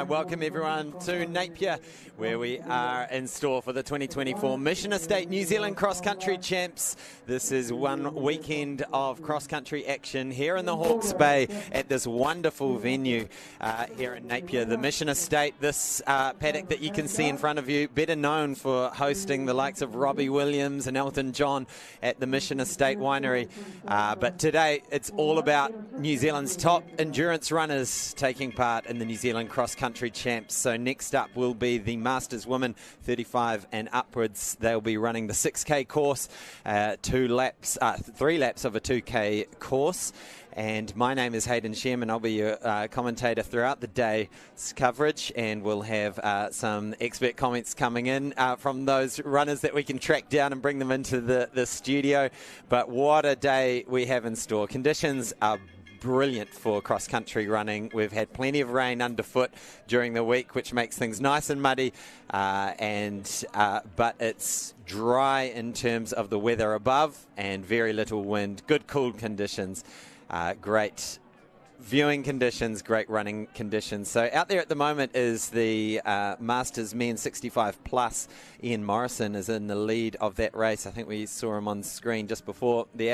Welcome everyone to Napier, where we are in store for the 2024 Mission Estate New Zealand Cross Country Champs. This is one weekend of cross country action here in the Hawke's Bay at this wonderful venue here in Napier. The Mission Estate, this paddock that you can see in front of you, better known for hosting the likes of Robbie Williams and Elton John at the Mission Estate Winery. But today it's all about New Zealand's top endurance runners taking part in the New Zealand Cross Country Champs. So next up will be the Masters women, 35 and upwards. They'll be running the 6K course, 3 laps of a 2K course. And my name is Hayden Sherman. I'll be your commentator throughout the day's coverage, and we'll have some expert comments coming in from those runners that we can track down and bring them into the studio. But what a day we have in store. Conditions are brilliant for cross-country running. We've had plenty of rain underfoot during the week, which makes things nice and muddy, but it's dry in terms of the weather above and very little wind. Good cool conditions, great viewing conditions, great running conditions. So out there at the moment is the Masters Men 65 plus. Ian Morrison is in the lead of that race. I think we saw him on screen just before. The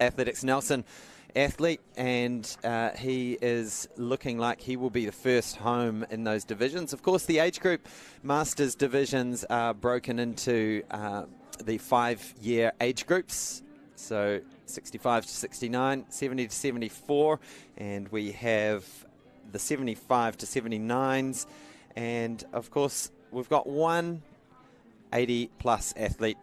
Athletics Nelson athlete, and he is looking like he will be the first home in those divisions. Of course, the age group Masters divisions are broken into the 5-year age groups, so 65 to 69, 70 to 74, and we have the 75 to 79s, and of course we've got one 80 plus athlete,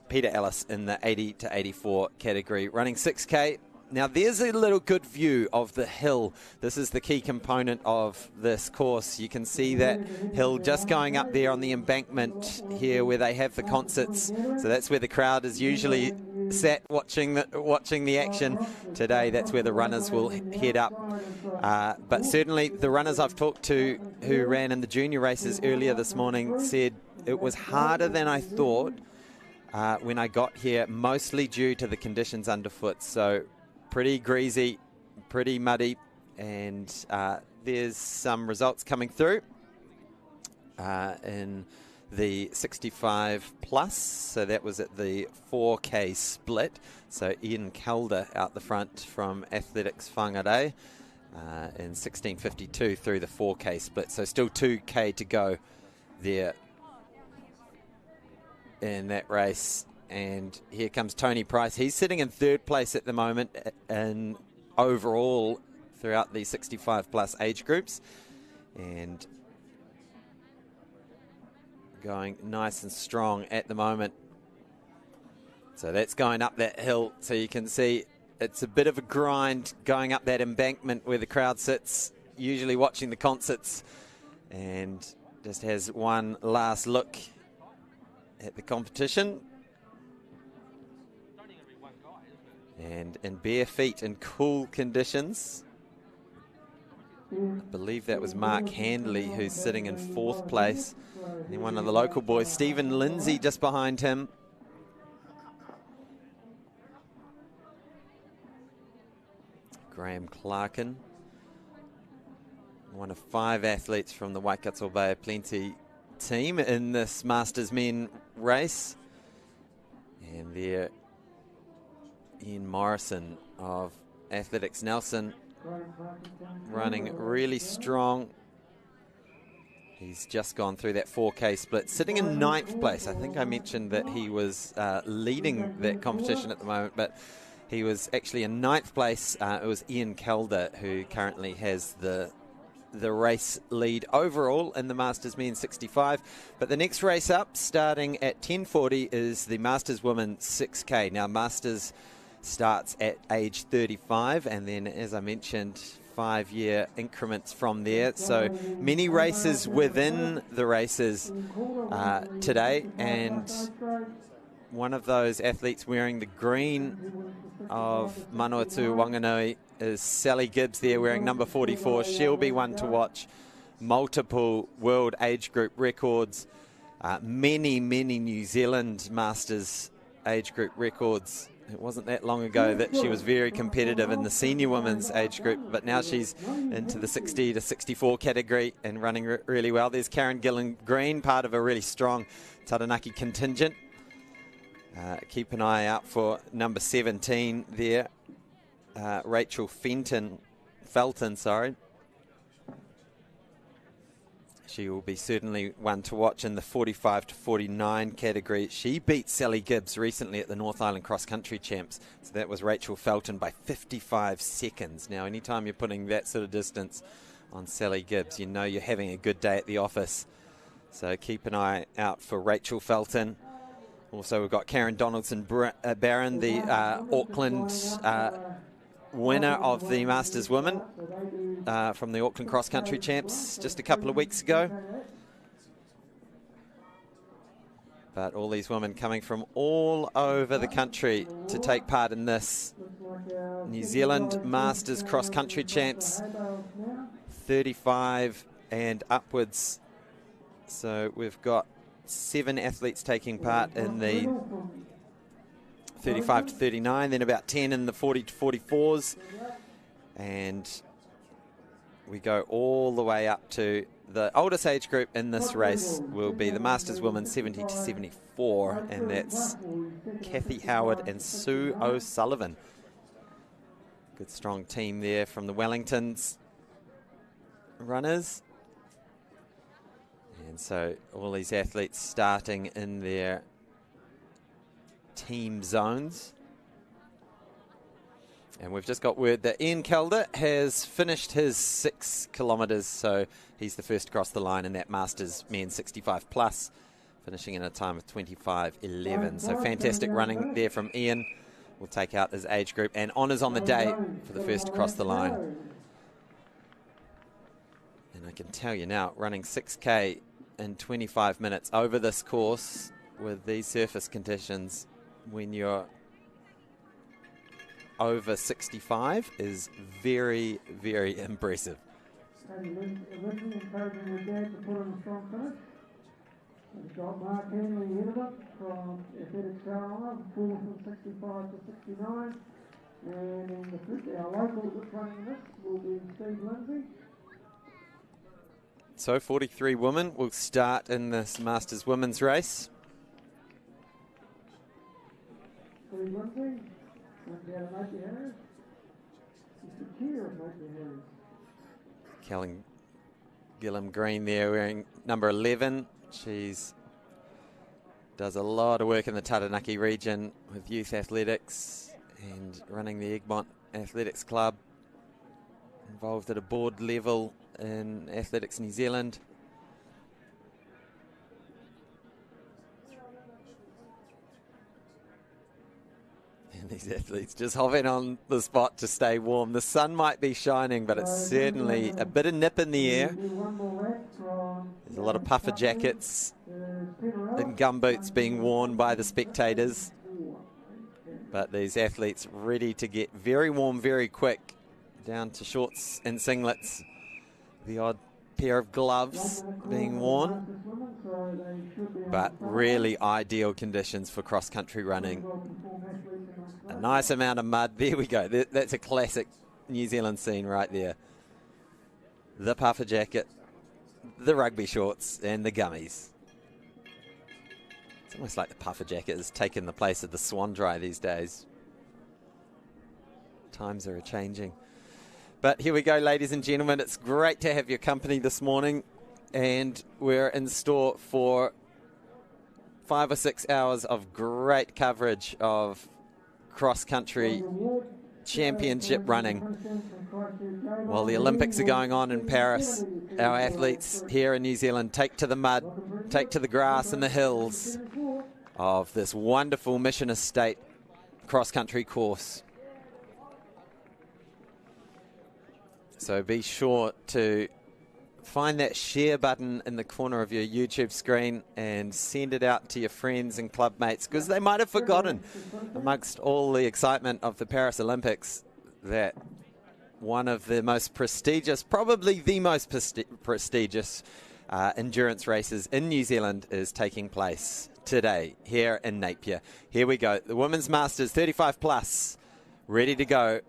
Peter Ellis, in the 80 to 84 category, running 6K. Now there's a little good view of the hill. This is the key component of this course. You can see that hill just going up there on the embankment here where they have the concerts. So that's where the crowd is usually sat watching the action. Today that's where the runners will head up. But certainly the runners I've talked to who ran in the junior races earlier this morning said it was harder than I thought when I got here, mostly due to the conditions underfoot. So pretty greasy, pretty muddy, and there's some results coming through in the 65 plus. So that was at the 4K split. So Ian Calder out the front from Athletics Whangarei in 16:52 through the 4K split. So still 2K to go there in that race. And here comes Tony Price. He's sitting in 3rd place at the moment in overall throughout the 65 plus age groups, and going nice and strong at the moment. So that's going up that hill, so you can see it's a bit of a grind going up that embankment where the crowd sits, usually watching the concerts, and just has one last look at the competition. And in bare feet in cool conditions. I believe that was Mark Handley who's sitting in 4th place. And one of the local boys, Stephen Lindsay, just behind him. Graham Clarkin, one of 5 athletes from the Waikato Bay Plenty team in this Masters Men race. And there Ian Morrison of Athletics Nelson, running really strong. He's just gone through that 4K split, sitting in 9th place. I think I mentioned that he was leading that competition at the moment, but He was actually in 9th place. It was Ian Calder who currently has the race lead overall in the Masters Men 65. But the next race up, starting at 10:40, is the Masters Women 6K. Now, Masters starts at age 35, and then, as I mentioned, 5-year increments from there. So many races within the races today, and one of those athletes wearing the green of Manawatu Wanganui is Sally Gibbs there, wearing number 44. She'll be one to watch. Multiple world age group records, many New Zealand Masters age group records. It wasn't that long ago that she was very competitive in the senior women's age group, but now she's into the 60 to 64 category and running really well. There's Karen Gillan-Green, part of a really strong Taranaki contingent. Keep an eye out for number 17 there, Rachel Felton. She will be certainly one to watch in the 45 to 49 category. She beat Sally Gibbs recently at the North Island Cross Country Champs. So that was Rachel Felton by 55 seconds. Now, anytime you're putting that sort of distance on Sally Gibbs, you know you're having a good day at the office. So keep an eye out for Rachel Felton. Also, we've got Karen Donaldson-Barron, the Auckland winner of the Masters Women from the Auckland Cross Country Champs just a couple of weeks ago. But all these women coming from all over the country to take part in this New Zealand Masters Cross Country Champs, 35 and upwards. So we've got 7 athletes taking part in the 35 to 39, then about 10 in the 40 to 44s, and we go all the way up to the oldest age group in this race will be the Masters Women 70 to 74, and that's Kathy Howard and Sue O'Sullivan. Good strong team there from the Wellingtons runners. And so all these athletes starting in their team zones. And we've just got word that Ian Calder has finished his 6 kilometres, so he's the first across the line in that Masters Men 65 plus, finishing in a time of 25:11. So fantastic running there from Ian. We'll take out his age group, and honours on the day for the first across the line. And I can tell you now, running 6K in 25 minutes over this course with these surface conditions when you're over 65 is very, very impressive. Encouraging your dad to put in a strong finish. We've got Mark Henley ahead of it from Athletics Carolina, 4th from 65 to 69. And in the fifth, our local that's running this will be Steve Lindsay. So 43 women will start in this Masters Women's race. Steve Lindsay, went down to Napier Harris. She's the chair of Napier Harris. Kellen Gillan-Green there wearing number 11. She's does a lot of work in the Taranaki region with youth athletics and running the Egmont Athletics Club. Involved at a board level in Athletics New Zealand. And these athletes just hopping on the spot to stay warm. The sun might be shining, but it's certainly a bit of nip in the air. There's a lot of puffer jackets and gumboots being worn by the spectators. But these athletes ready to get very warm very quick, down to shorts and singlets. The odd pair of gloves being worn. But really ideal conditions for cross-country running. A nice amount of mud. There we go. That's a classic New Zealand scene right there. The puffer jacket, the rugby shorts, and the gummies. It's almost like the puffer jacket has taken the place of the swan dry these days. Times are changing. But here we go, ladies and gentlemen. It's great to have your company this morning, and we're in store for 5 or 6 hours of great coverage of cross-country championship running. While the Olympics are going on in Paris, our athletes here in New Zealand take to the mud, take to the grass and the hills of this wonderful Mission Estate cross-country course. So be sure to find that share button in the corner of your YouTube screen and send it out to your friends and club mates, because they might have forgotten, amongst all the excitement of the Paris Olympics, that one of the most prestigious, probably the most prestigious endurance races in New Zealand is taking place today here in Napier. Here we go. The Women's Masters 35 plus, ready to go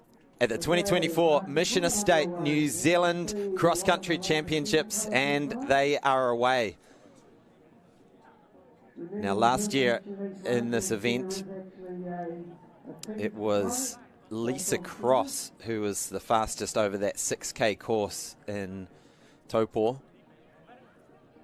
at the 2024 Mission Estate New Zealand Cross Country Championships, and they are away. Now, last year in this event, it was Lisa Cross who was the fastest over that 6K course in Taupō,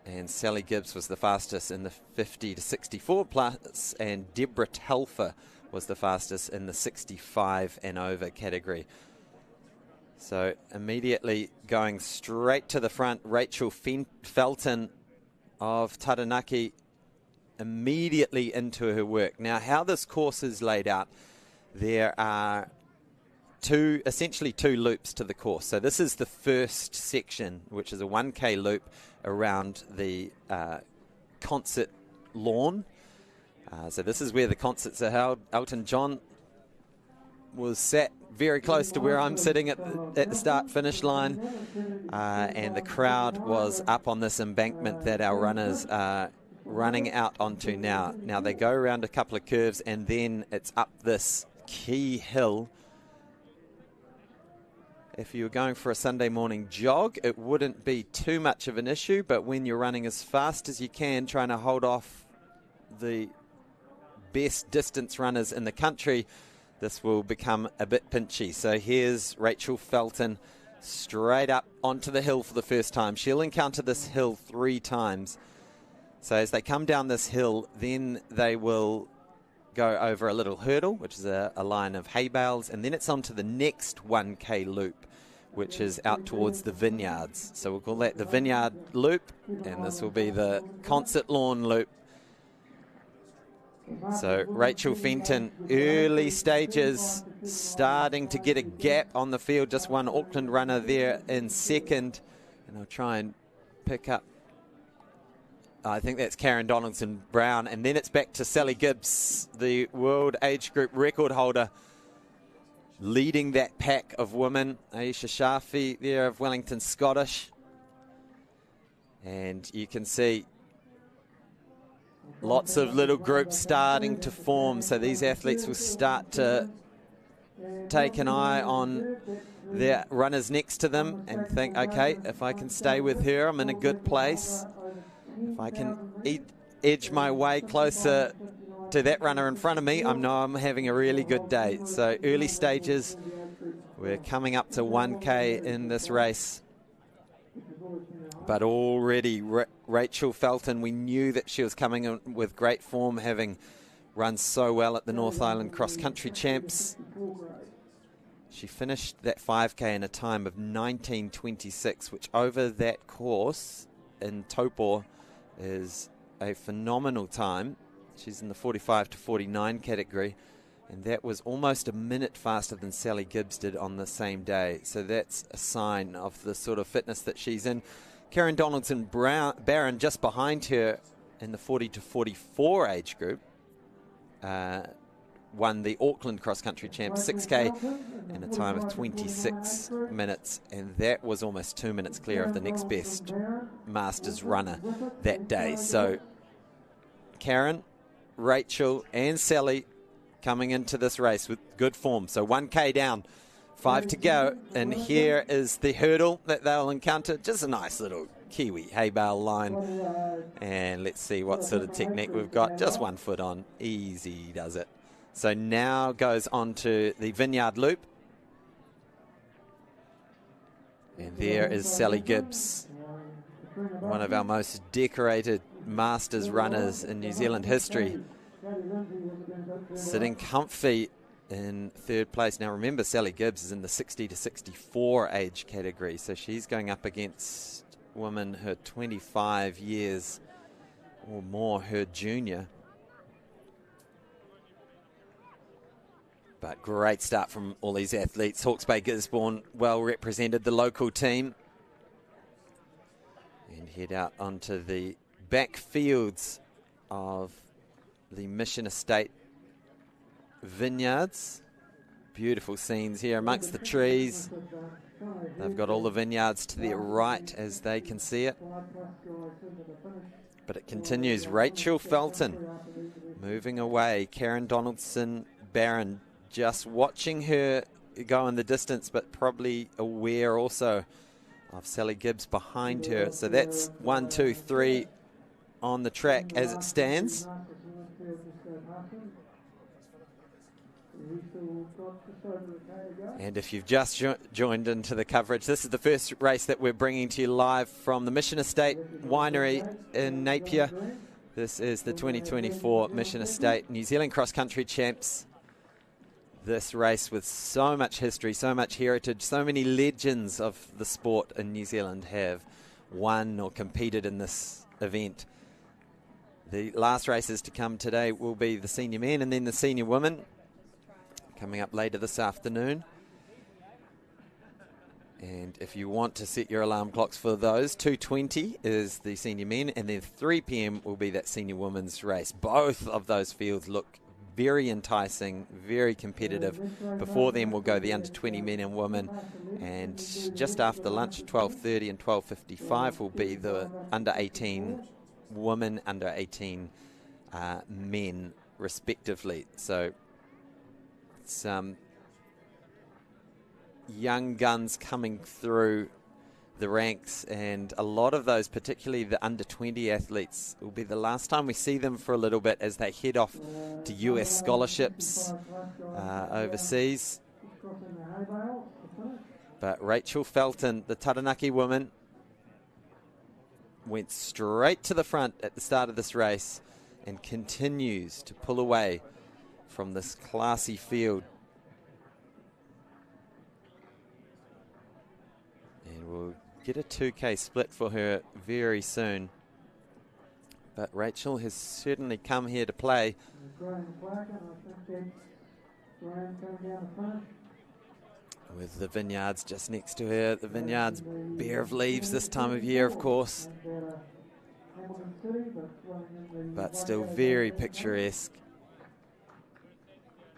and Sally Gibbs was the fastest in the 50 to 64 plus, and Deborah Telfer was the fastest in the 65 and over category. So immediately going straight to the front, Rachel Felton of Taranaki, immediately into her work. Now, how this course is laid out, there are essentially two loops to the course. So this is the first section, which is a 1K loop around the concert lawn. So this is where the concerts are held. Elton John was sat very close to where I'm sitting at the start-finish line, and the crowd was up on this embankment that our runners are running out onto now. Now they go around a couple of curves, and then it's up this key hill. If you were going for a Sunday morning jog, it wouldn't be too much of an issue, but when you're running as fast as you can, trying to hold off the best distance runners in the country, this will become a bit pinchy. So here's Rachel Felton straight up onto the hill for the first time. She'll encounter this hill 3 times. So as they come down this hill, then they will go over a little hurdle, which is a line of hay bales, and then it's on to the next 1K loop, which is out towards the vineyards. So we'll call that the vineyard loop, and this will be the concert lawn loop. So Rachel Fenton, early stages, starting to get a gap on the field. Just one Auckland runner there in second. And I'll try and pick up, I think that's Karen Donaldson-Brown. And then it's back to Sally Gibbs, the world age group record holder, leading that pack of women. Aisha Shafi there of Wellington Scottish. And you can see lots of little groups starting to form, so these athletes will start to take an eye on their runners next to them and think, okay, if I can stay with her, I'm in a good place. If I can edge my way closer to that runner in front of me, I know I'm having a really good day. So early stages, we're coming up to 1K in this race. But already Rachel Felton, we knew that she was coming in with great form, having run so well at the North Island Cross Country Champs. She finished that 5K in a time of 19:26, which over that course in Taupō is a phenomenal time. She's in the 45 to 49 category, and that was almost a minute faster than Sally Gibbs did on the same day. So that's a sign of the sort of fitness that she's in. Karen Donaldson-Barron just behind her in the 40 to 44 age group won the Auckland Cross Country Champs 6K in a time of 26 minutes, and that was almost 2 minutes clear of the next best Masters runner that day. So Karen, Rachel and Sally coming into this race with good form. So 1K down, 5 to go, and here is the hurdle that they'll encounter. Just a nice little Kiwi hay bale line, and let's see what sort of technique we've got. Just 1 foot on, easy does it. So now goes on to the vineyard loop, and there is Sally Gibbs, one of our most decorated Masters runners in New Zealand history, sitting comfy in third place. Now remember, Sally Gibbs is in the 60 to 64 age category, so she's going up against women her 25 years or more, her junior. But great start from all these athletes. Hawke's Bay Gisborne well represented, the local team. And head out onto the back fields of the Mission Estate vineyards. Beautiful scenes here amongst the trees. They've got all the vineyards to their right as they can see it. But it continues. Rachel Felton moving away. Karen Donaldson Barron just watching her go in the distance, but probably aware also of Sally Gibbs behind her. So that's 1, 2, 3 on the track as it stands. And if you've just joined into the coverage, this is the first race that we're bringing to you live from the Mission Estate Winery in Napier. This is the 2024 Mission Estate New Zealand Cross Country Champs. This race with so much history, so much heritage, so many legends of the sport in New Zealand have won or competed in this event. The last races to come today will be the senior men and then the senior women, coming up later this afternoon. And if you want to set your alarm clocks for those, 2:20 is the senior men, and then 3 p.m. will be that senior women's race. Both of those fields look very enticing, very competitive. Before them will go the under 20 men and women, and just after lunch at 12:30 and 12:55 will be the under 18 women, under 18 men respectively. So some young guns coming through the ranks, and a lot of those, particularly the under 20 athletes, will be the last time we see them for a little bit as they head off to US scholarships overseas. But Rachel Felton, the Taranaki woman, went straight to the front at the start of this race and continues to pull away from this classy field. And we'll get a 2K split for her very soon. But Rachel has certainly come here to play. With the vineyards just next to her. The vineyards bare of leaves this time of year, of course. But still very picturesque.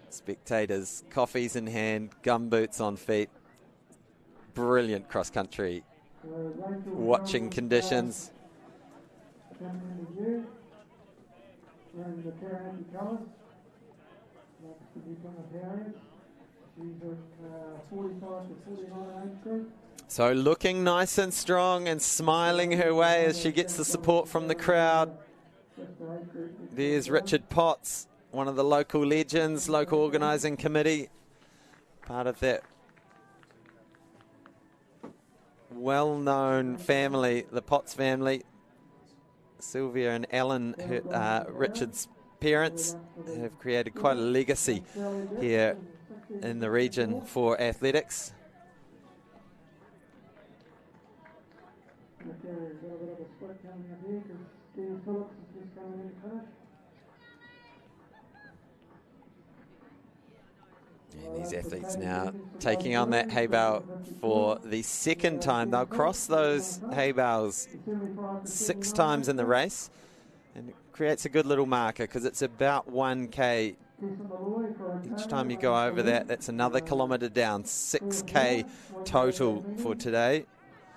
Spectators, coffees in hand, gumboots on feet. Brilliant cross-country watching conditions. So looking nice and strong and smiling her way as she gets the support from the crowd. There's Richard Potts, one of the local legends, local organising committee, part of that well-known family, the Potts family. Sylvia and Alan, Richard's parents, have created quite a legacy here in the region for athletics. And these athletes now taking on that hay bale for the second time. They'll cross those hay bales 6 times in the race, and it creates a good little marker because it's about 1K. Each time you go over that, that's another kilometre down. 6K total for today.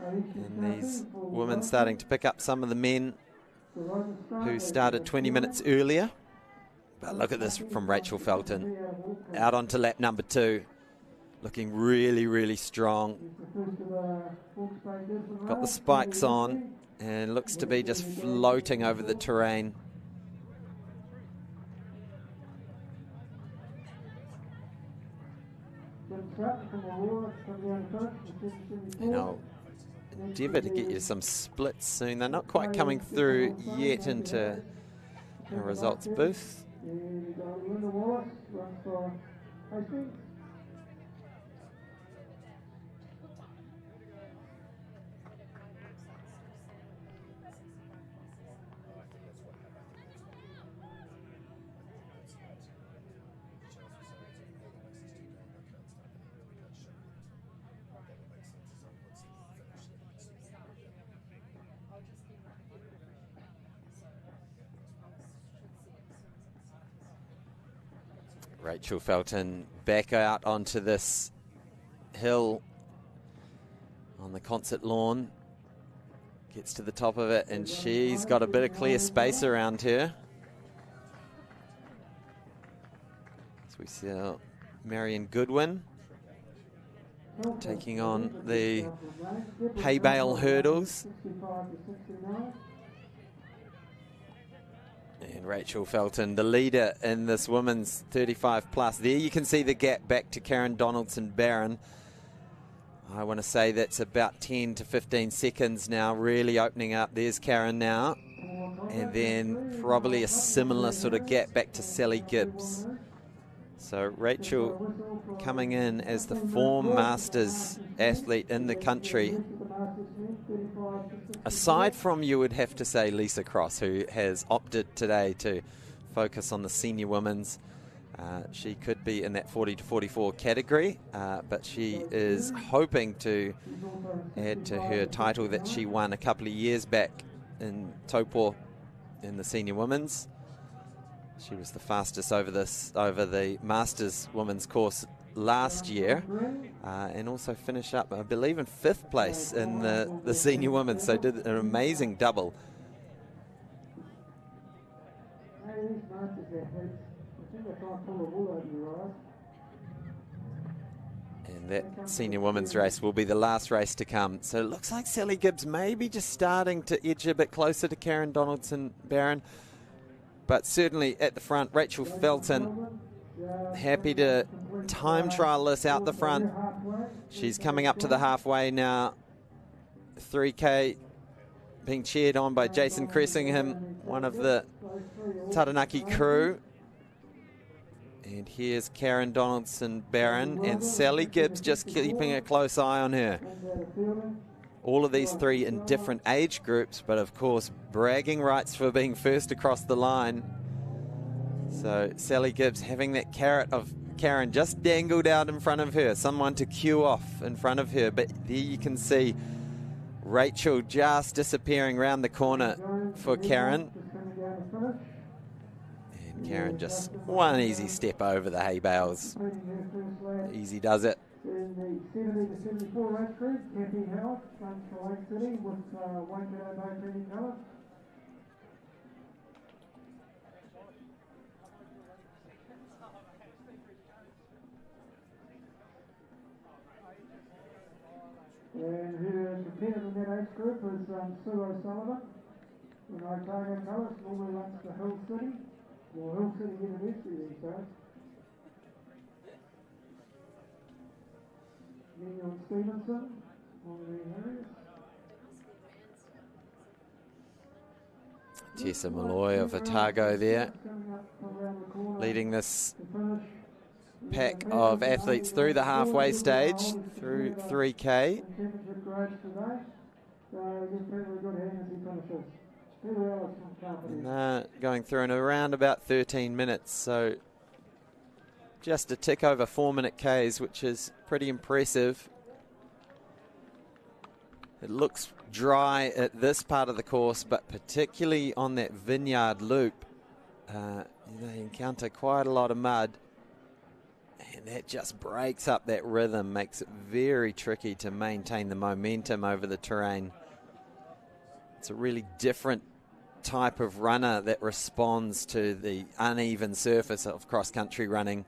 And these women starting to pick up some of the men who started 20 minutes earlier. But look at this from Rachel Felton. Out onto lap number 2. Looking really, really strong. Got the spikes on and looks to be just floating over the terrain. And I'll endeavour to get you some splits soon. They're not quite coming through yet into the results booth. Hastings. Rachel Felton back out onto this hill on the concert lawn. Gets to the top of it, and she's got a bit of clear space around her. So we see Marion Goodwin taking on the hay bale hurdles. And Rachel Felton, the leader in this women's 35 plus. There you can see the gap back to Karen Donaldson-Barron. I want to say that's about 10 to 15 seconds now, really opening up. There's Karen now. And then probably a similar sort of gap back to Sally Gibbs. So Rachel coming in as the form Masters athlete in the country. Aside from, you would have to say, Lisa Cross, who has opted today to focus on the senior women's. She could be in that 40 to 44 category, but she is hoping to add to her title that she won a couple of years back in Taupo in the senior women's. She was the fastest over the Masters women's course last year, and also finish up, I believe, in 5th place in the senior women's, so did an amazing double. And that senior women's race will be the last race to come. So it looks like Sally Gibbs maybe just starting to edge a bit closer to Karen Donaldson-Barron. But certainly at the front, Rachel Felton, happy to time trial this out the front. She's coming up to the halfway now. 3K being cheered on by Jason Cressingham, one of the Taranaki crew. And here's Karen Donaldson-Barron, and Sally Gibbs just keeping a close eye on her. All of these three in different age groups, but of course bragging rights for being first across the line. So Sally Gibbs having that carrot of Karen just dangled out in front of her, someone to cue off in front of her. But there you can see Rachel just disappearing around the corner for Karen. And Karen just one easy step over the hay bales. Easy does it. In the 70 to 74 race group, Kathy Howard comes to Lake City with white meadow training colour. And who is competing in that age group is Sue O'Sullivan in Otago colours, normally runs to Hill City, or Hill City University these days. Neil Stevenson on the areas. Tessa Malloy of Otago there, leading this pack of athletes through the halfway stage, through 3K. And going through in around about 13 minutes, so just a tick over 4-minute Ks, which is pretty impressive. It looks dry at this part of the course, but particularly on that vineyard loop, they encounter quite a lot of mud, and that just breaks up that rhythm, makes it very tricky to maintain the momentum over the terrain. It's a really different type of runner that responds to the uneven surface of cross-country running.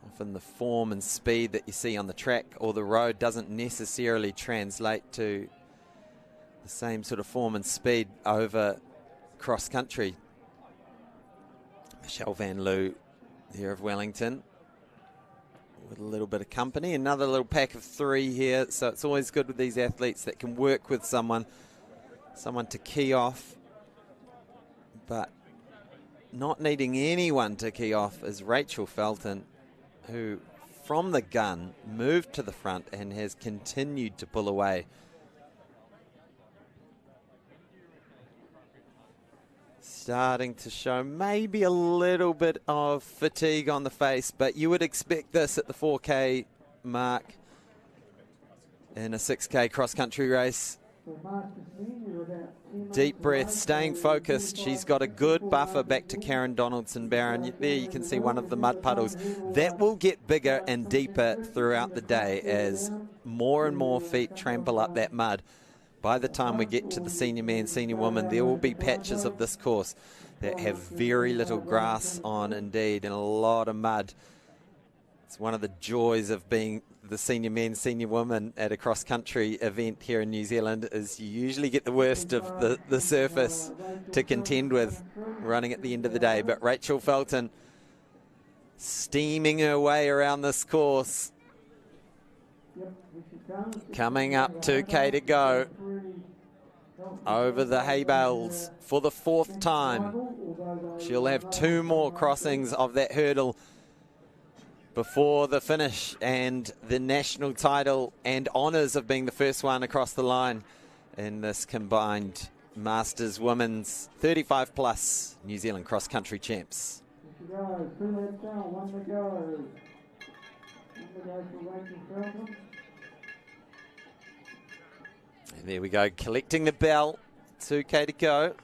Often the form and speed that you see on the track or the road doesn't necessarily translate to the same sort of form and speed over cross-country. Michelle Van Loo here of Wellington with a little bit of company. Another little pack of three here, so it's always good with these athletes that can work with someone to key off. But not needing anyone to key off is Rachel Felton, who from the gun moved to the front and has continued to pull away. Starting to show maybe a little bit of fatigue on the face, but you would expect this at the 4K mark in a 6K cross-country race. Deep breath, staying focused. She's got a good buffer back to Karen Donaldson-Barron. There you can see one of the mud puddles. That will get bigger and deeper throughout the day as more and more feet trample up that mud. By the time we get to the senior man, senior woman, there will be patches of this course that have very little grass on indeed and a lot of mud. It's one of the joys of being the senior men, senior women at a cross-country event here in New Zealand is you usually get the worst of the surface to contend with running at the end of the day. But Rachel Felton steaming her way around this course. Coming up 2K to go over the hay bales for the 4th time. She'll have 2 more crossings of that hurdle before the finish and the national title and honours of being the first one across the line in this combined Masters Women's 35 plus New Zealand cross country champs. And there we go, collecting the bell, 2K to go.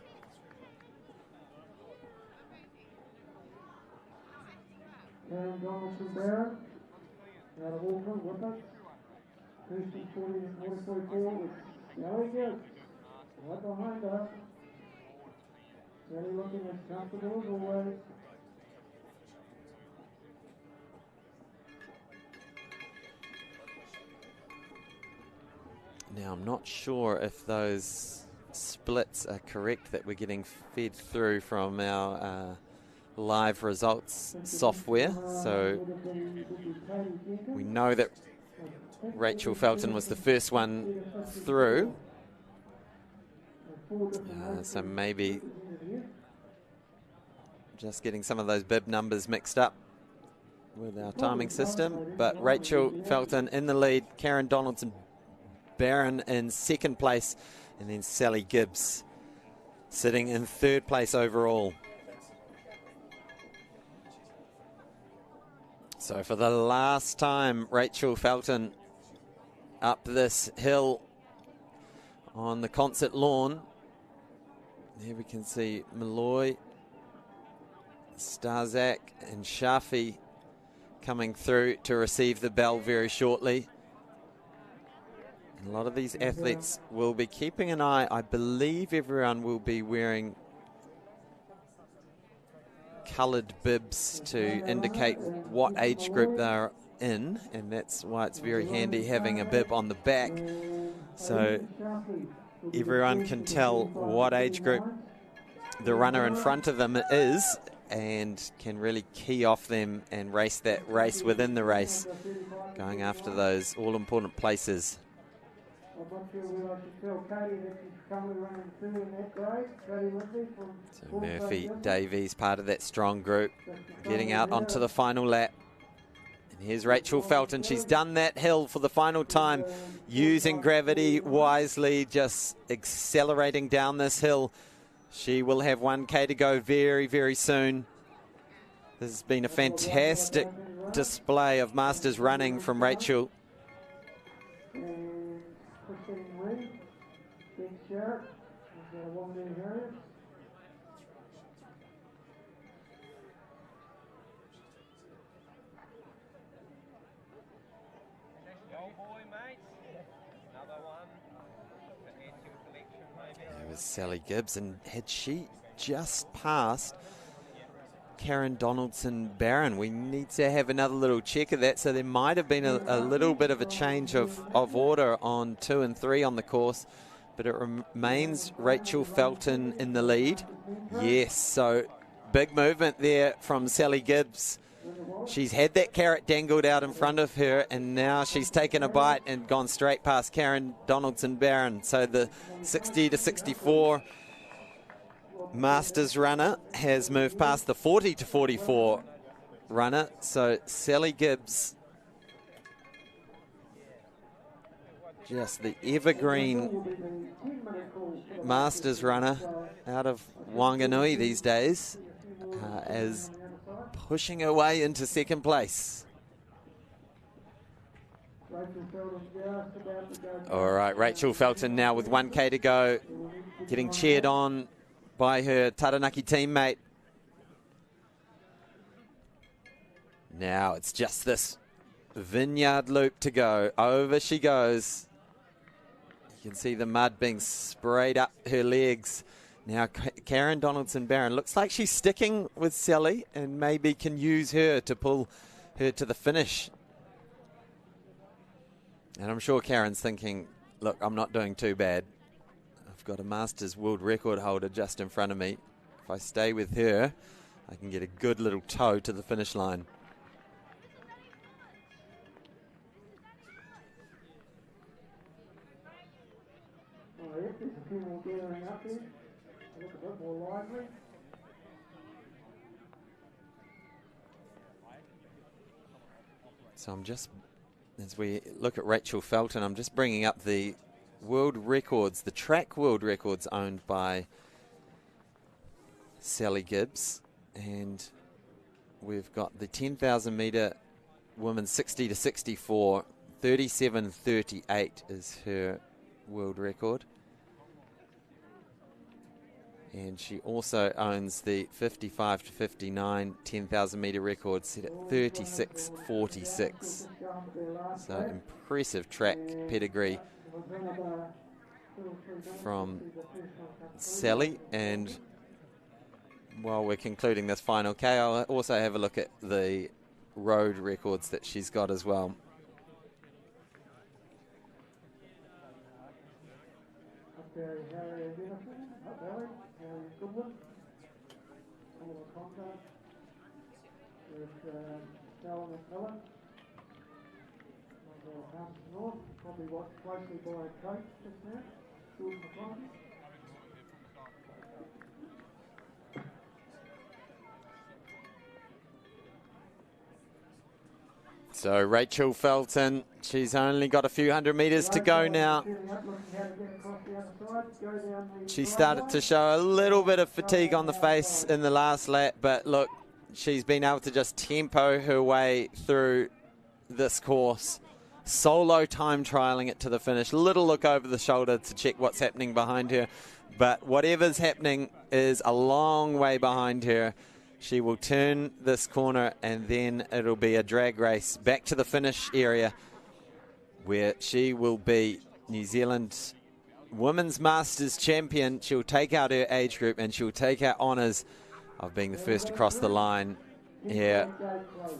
Karen Donaldson-Barron out of Auckland with us. 2:40 and 44 with Sally Gibbs right behind her. Sally looking as comfortable as always. Now, I'm not sure if those splits are correct that we're getting fed through from our live results software. So we know that Rachel Felton was the first one through. So maybe just getting some of those bib numbers mixed up with our timing system. But Rachel Felton in the lead, Karen Donaldson-Barron in 2nd place, and then Sally Gibbs sitting in 3rd place overall. So for the last time, Rachel Felton up this hill on the concert lawn. Here we can see Malloy, Starzak and Shafi coming through to receive the bell very shortly. A lot of these athletes will be keeping an eye. I believe everyone will be wearing coloured bibs to indicate what age group they're in, and that's why it's very handy having a bib on the back so everyone can tell what age group the runner in front of them is and can really key off them and race that race within the race, going after those all-important places. So Murphy Davies, part of that strong group, getting out onto the final lap. And here's Rachel Felton. She's done that hill for the final time, using gravity wisely, just accelerating down this hill. She will have 1K to go very, very soon. This has been a fantastic display of Masters running from Rachel. There was Sally Gibbs, and had she just passed Karen Donaldson-Barron? We need to have another little check of that. So there might have been a little bit of a change of order on 2 and 3 on the course, but it remains Rachel Felton in the lead. Yes, so big movement there from Sally Gibbs. She's had that carrot dangled out in front of her, and now she's taken a bite and gone straight past Karen Donaldson-Barron. So the 60 to 64 Masters runner has moved past the 40 to 44 runner. So Sally Gibbs, just the evergreen Masters runner out of Wanganui these days, is pushing her way into second place. All right, Rachel Felton now with 1K to go, getting cheered on by her Taranaki teammate. Now it's just this vineyard loop to go. Over she goes. You can see the mud being sprayed up her legs. Now Karen Donaldson-Barron looks like she's sticking with Sally and maybe can use her to pull her to the finish. And I'm sure Karen's thinking, look, I'm not doing too bad. I've got a Masters world record holder just in front of me. If I stay with her, I can get a good little tow to the finish line. Oh, yes, there's a few more gathering up there. Look a bit more lively. So I'm just, as we look at Rachel Felton, I'm just bringing up the world records, the track world records owned by Sally Gibbs. And we've got the 10,000 metre women's 60 to 64, 37.38 is her world record. And she also owns the 55 to 59 10,000 metre record set at 36.46. So impressive track pedigree from Sally. And while we're concluding this final K, I'll also have a look at the road records that she's got as well. Goodwin, Oliver Conrad, with Stella McMillan, Hampton North, probably watched closely by a coach just now, George McCarthy. So Rachel Felton, she's only got a few hundred metres to go now. She started to show a little bit of fatigue on the face in the last lap, but look, she's been able to just tempo her way through this course. Solo time trialing it to the finish. Little look over the shoulder to check what's happening behind her, but whatever's happening is a long way behind her. She will turn this corner and then it'll be a drag race back to the finish area where she will be New Zealand Women's Masters champion. She'll take out her age group and she'll take out honours of being the first across the line here.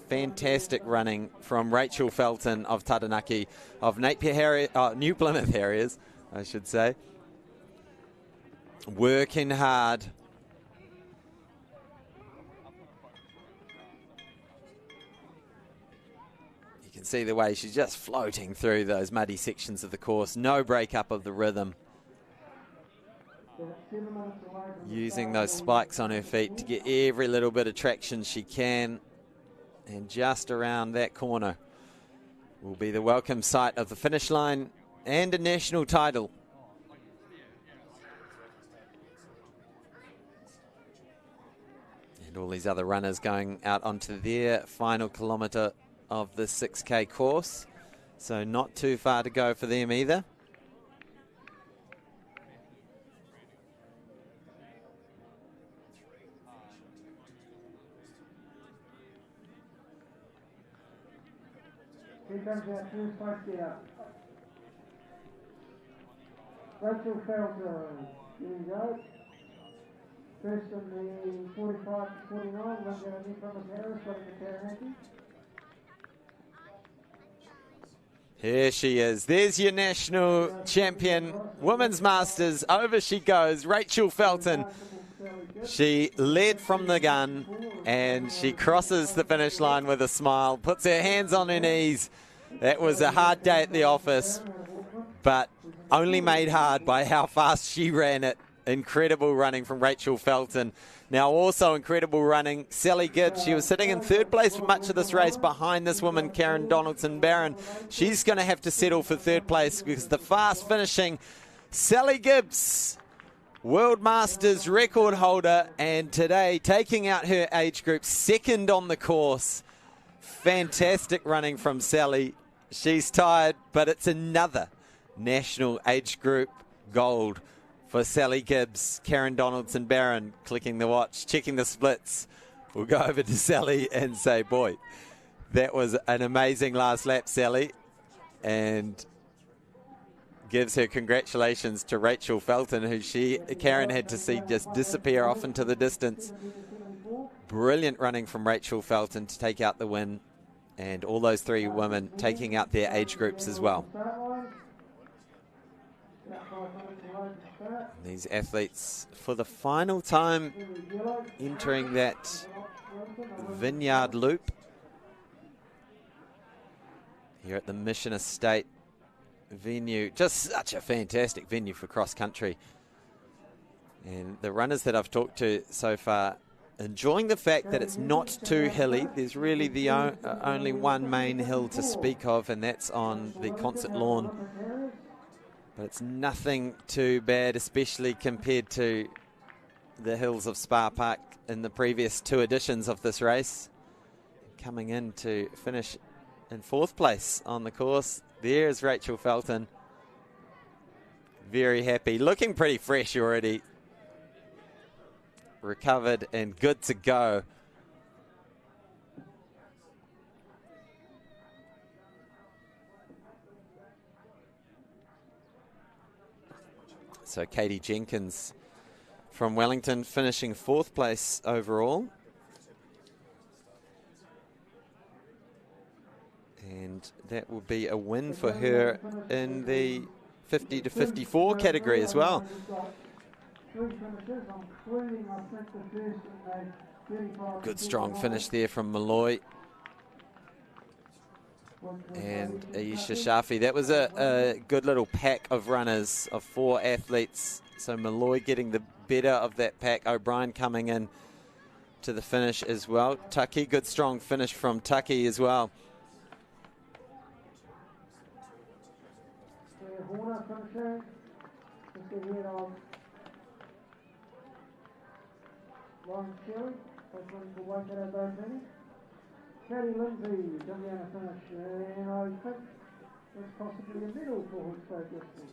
Fantastic running from Rachel Felton of Taranaki, of Napier New Plymouth Harriers, I should say. Working hard. You can see the way she's just floating through those muddy sections of the course. No breakup of the rhythm. Using those spikes on her feet to get every little bit of traction she can. And just around that corner will be the welcome sight of the finish line and a national title. And all these other runners going out onto their final kilometre of the 6K course, so not too far to go for them either. Here comes our first post out. Rachel Felton, here we go. First in the 45 to 49, runs out of New Plymouth Harris, running the Taranaki. Here she is. There's your national champion, Women's Masters. Over she goes, Rachel Felton. She led from the gun and she crosses the finish line with a smile, puts her hands on her knees. That was a hard day at the office, but only made hard by how fast she ran it. Incredible running from Rachel Felton. Now also incredible running, Sally Gibbs. She was sitting in third place for much of this race behind this woman, Karen Donaldson-Barron. She's going to have to settle for third place because the fast finishing Sally Gibbs, World Masters record holder, and today taking out her age group, second on the course. Fantastic running from Sally. She's tired, but it's another national age group gold for Sally Gibbs. Karen Donaldson-Barron clicking the watch, checking the splits. We'll go over to Sally and say, boy, that was an amazing last lap, Sally. And gives her congratulations to Rachel Felton, who Karen had to see just disappear off into the distance. Brilliant running from Rachel Felton to take out the win. And all those three women taking out their age groups as well. These athletes for the final time entering that vineyard loop here at the Mission Estate venue. Just such a fantastic venue for cross country. And the runners that I've talked to so far enjoying the fact that it's not too hilly. There's really the only one main hill to speak of, and that's on the concert lawn. But it's nothing too bad, especially compared to the hills of Spa Park in the previous two editions of this race. Coming in to finish in fourth place on the course, there's Rachel Felton. Very happy, looking pretty fresh already. Recovered and good to go. So Katie Jenkins from Wellington finishing fourth place overall. And that will be a win for her in the 50 to 54 category as well. Good strong finish there from Malloy and Aisha Shafi. That was a good little pack of runners of four athletes. So Malloy getting the better of that pack. O'Brien coming in to the finish as well. Tucky, good strong finish from Tucky as well. Katie Lindsay coming down to finish, and I think that's possibly a medal for her state yesterday.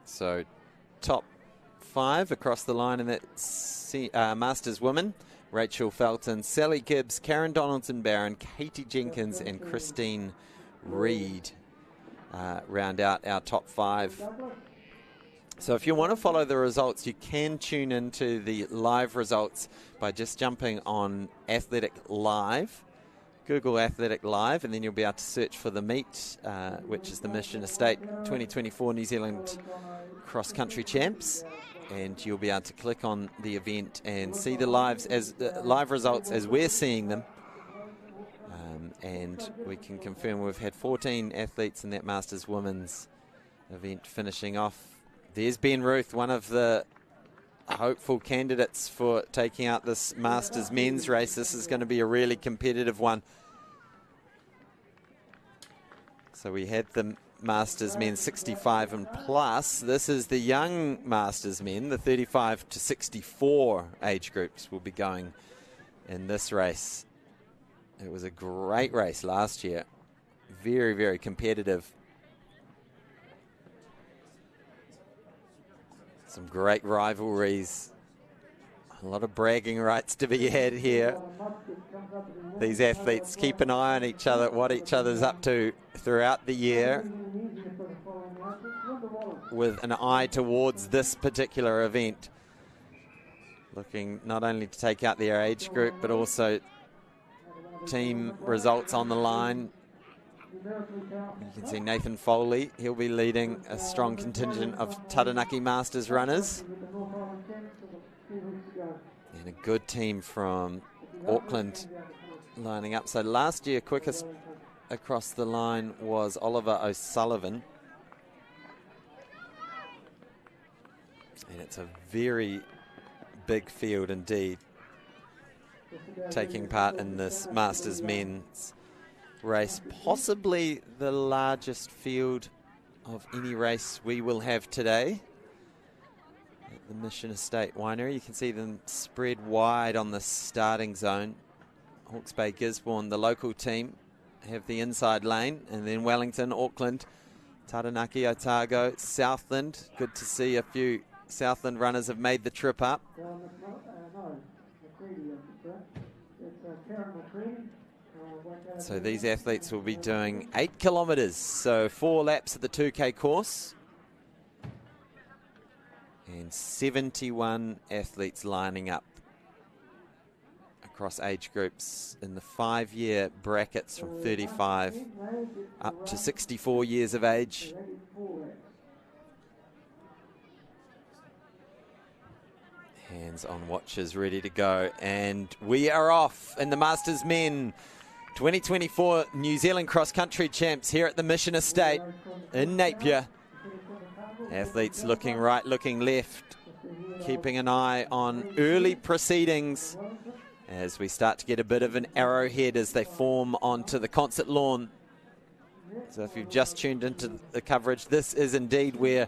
So top five across the line in that Masters women. Rachel Felton, Sally Gibbs, Karen Donaldson-Barron, Katie Jenkins and Christine Reed round out our top five. So if you want to follow the results, you can tune into the live results by just jumping on Athletic Live. Google Athletic Live, and then you'll be able to search for the meet, which is the Mission Estate 2024 New Zealand Cross Country Champs. And you'll be able to click on the event and see the live results as we're seeing them. And we can confirm we've had 14 athletes in that Masters Women's event finishing off. There's Ben Ruth, one of the hopeful candidates for taking out this Masters men's race. This is going to be a really competitive one. So we had the Masters men 65 and plus. This is the young Masters men, the 35 to 64 age groups will be going in this race. It was a great race last year. Very, very competitive. Some great rivalries. A lot of bragging rights to be had here. These athletes keep an eye on each other, what each other's up to throughout the year, with an eye towards this particular event. Looking not only to take out their age group, but also team results on the line. You can see Nathan Foley. He'll be leading a strong contingent of Taranaki Masters runners. And a good team from Auckland lining up. So last year, quickest across the line was Oliver O'Sullivan. And it's a very big field indeed, taking part in this Masters men's race. Possibly the largest field of any race we will have today at the Mission Estate Winery. You can see them spread wide on the starting zone. Hawke's Bay Gisborne, the local team, have the inside lane, and then Wellington, Auckland, Taranaki, Otago, Southland. Good to see a few Southland runners have made the trip up. So these athletes will be doing 8 kilometres, so 4 laps of the 2K course. And 71 athletes lining up across age groups in the 5-year brackets from 35 up to 64 years of age. Hands on watches, ready to go. And we are off in the Masters Men 2024 New Zealand Cross Country Champs here at the Mission Estate in Napier. Athletes looking right, looking left, keeping an eye on early proceedings as we start to get a bit of an arrowhead as they form onto the concert lawn. So if you've just tuned into the coverage, this is indeed where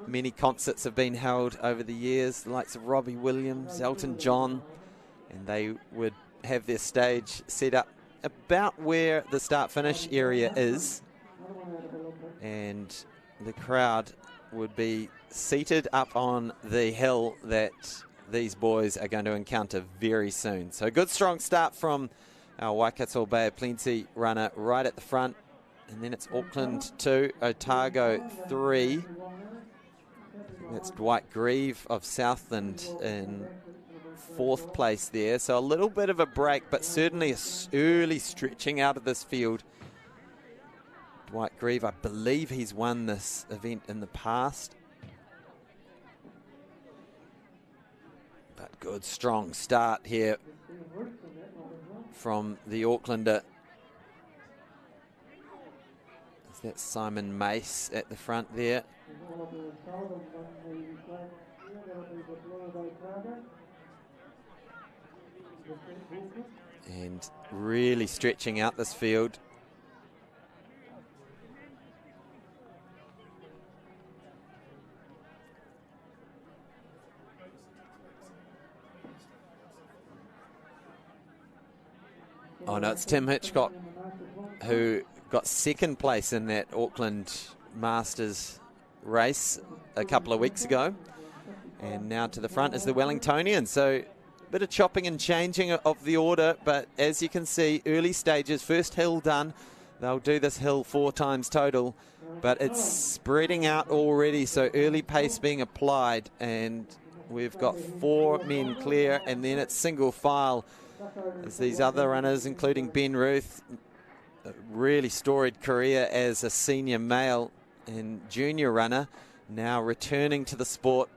many concerts have been held over the years, the likes of Robbie Williams, Elton John, and they would have their stage set up about where the start-finish area is, and the crowd would be seated up on the hill that these boys are going to encounter very soon. So good strong start from our Waikato Bay of Plenty runner right at the front, and then it's Auckland 2, Otago 3. That's Dwight Grieve of Southland in 4th place there. So a little bit of a break, but certainly a early stretching out of this field. Dwight Grieve, I believe he's won this event in the past. But good, strong start here from the Aucklander. That's Simon Mace at the front there. And really stretching out this field. Oh no, it's Tim Hitchcock who got 2nd place in that Auckland Masters race a couple of weeks ago. And now to the front is the Wellingtonian. So a bit of chopping and changing of the order, but as you can see, early stages, first hill done. They'll do this hill 4 times total, but it's spreading out already, so early pace being applied, and we've got 4 men clear, and then it's single file as these other runners, including Ben Ruth, a really storied career as a senior male and junior runner, now returning to the sport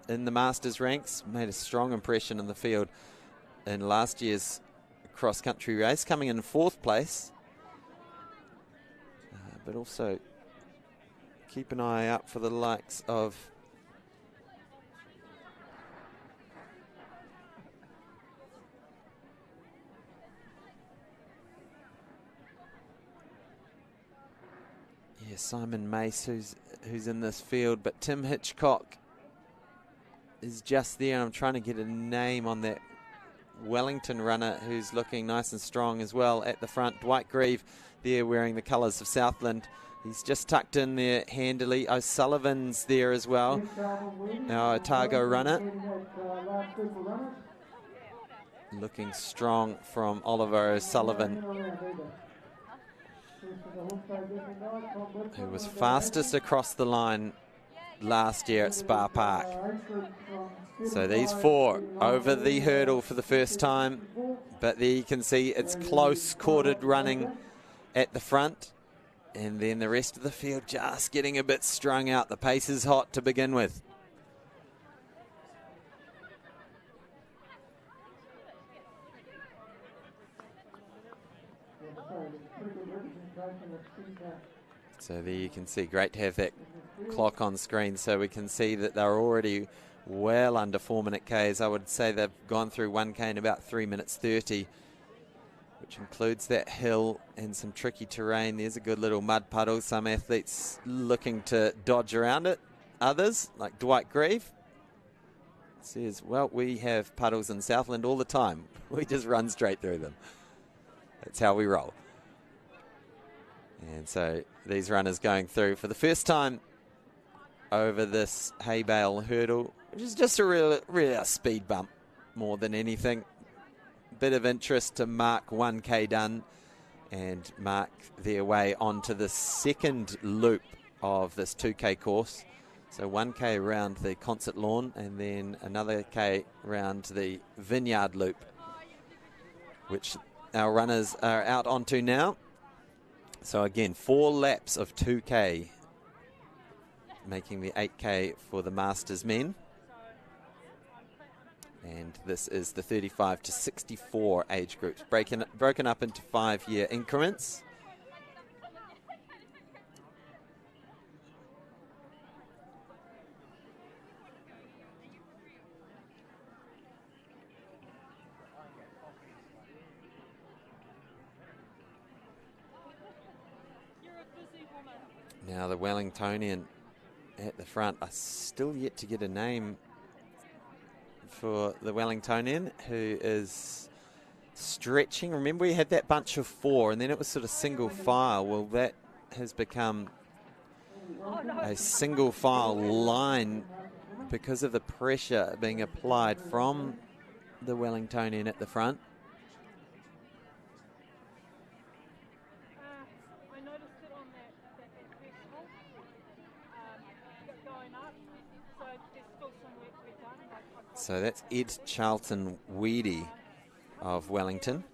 in the Masters ranks, made a strong impression in the field in last year's cross-country race, coming in 4th place. But also keep an eye out for the likes of Simon Mace, who's in this field, but Tim Hitchcock is just there. I'm trying to get a name on that Wellington runner who's looking nice and strong as well at the front. Dwight Grieve there wearing the colours of Southland. He's just tucked in there handily. O'Sullivan's there as well, our Otago runner. Looking strong from Oliver O'Sullivan, who was fastest across the line last year at Spa Park. So these 4 over the hurdle for the first time, but there you can see it's close quartered running at the front, and then the rest of the field just getting a bit strung out. The pace is hot to begin with. So there you can see, great to have that clock on screen so we can see that they're already well under 4-minute Ks. I would say they've gone through 1K in about 3 minutes 30, which includes that hill and some tricky terrain. There's a good little mud puddle. Some athletes looking to dodge around it. Others, like Dwight Grieve, says, well, we have puddles in Southland all the time. We just run straight through them. That's how we roll. And so these runners going through for the first time over this hay bale hurdle, which is just a real speed bump more than anything. Bit of interest to mark 1K done and mark their way onto the second loop of this 2K course. So 1K around the concert lawn and then another K around the vineyard loop, which our runners are out onto now. So again, 4 laps of 2K, making the 8K for the Masters men. And this is the 35 to 64 age groups, broken up into 5-year increments. Now the Wellingtonian at the front. I still yet to get a name for the Wellingtonian, who is stretching. Remember, we had that bunch of 4 and then it was sort of single file. Well, that has become a single file line because of the pressure being applied from the Wellingtonian at the front. So that's Ed Charlton Weedy of Wellington.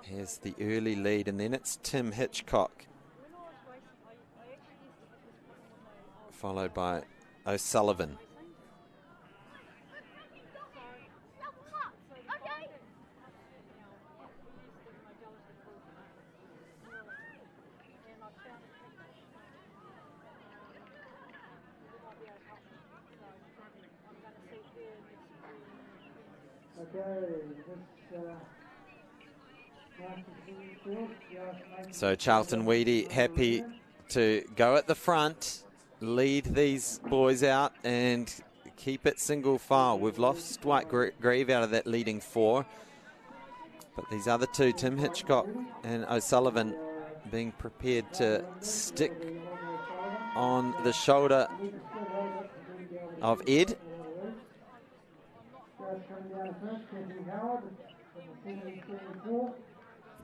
Here's the early lead, and then it's Tim Hitchcock, followed by O'Sullivan. So Charlton Weedy happy to go at the front, lead these boys out and keep it single file. We've lost Dwight Grieve out of that leading 4, but these other 2, Tim Hitchcock and O'Sullivan, being prepared to stick on the shoulder of Ed.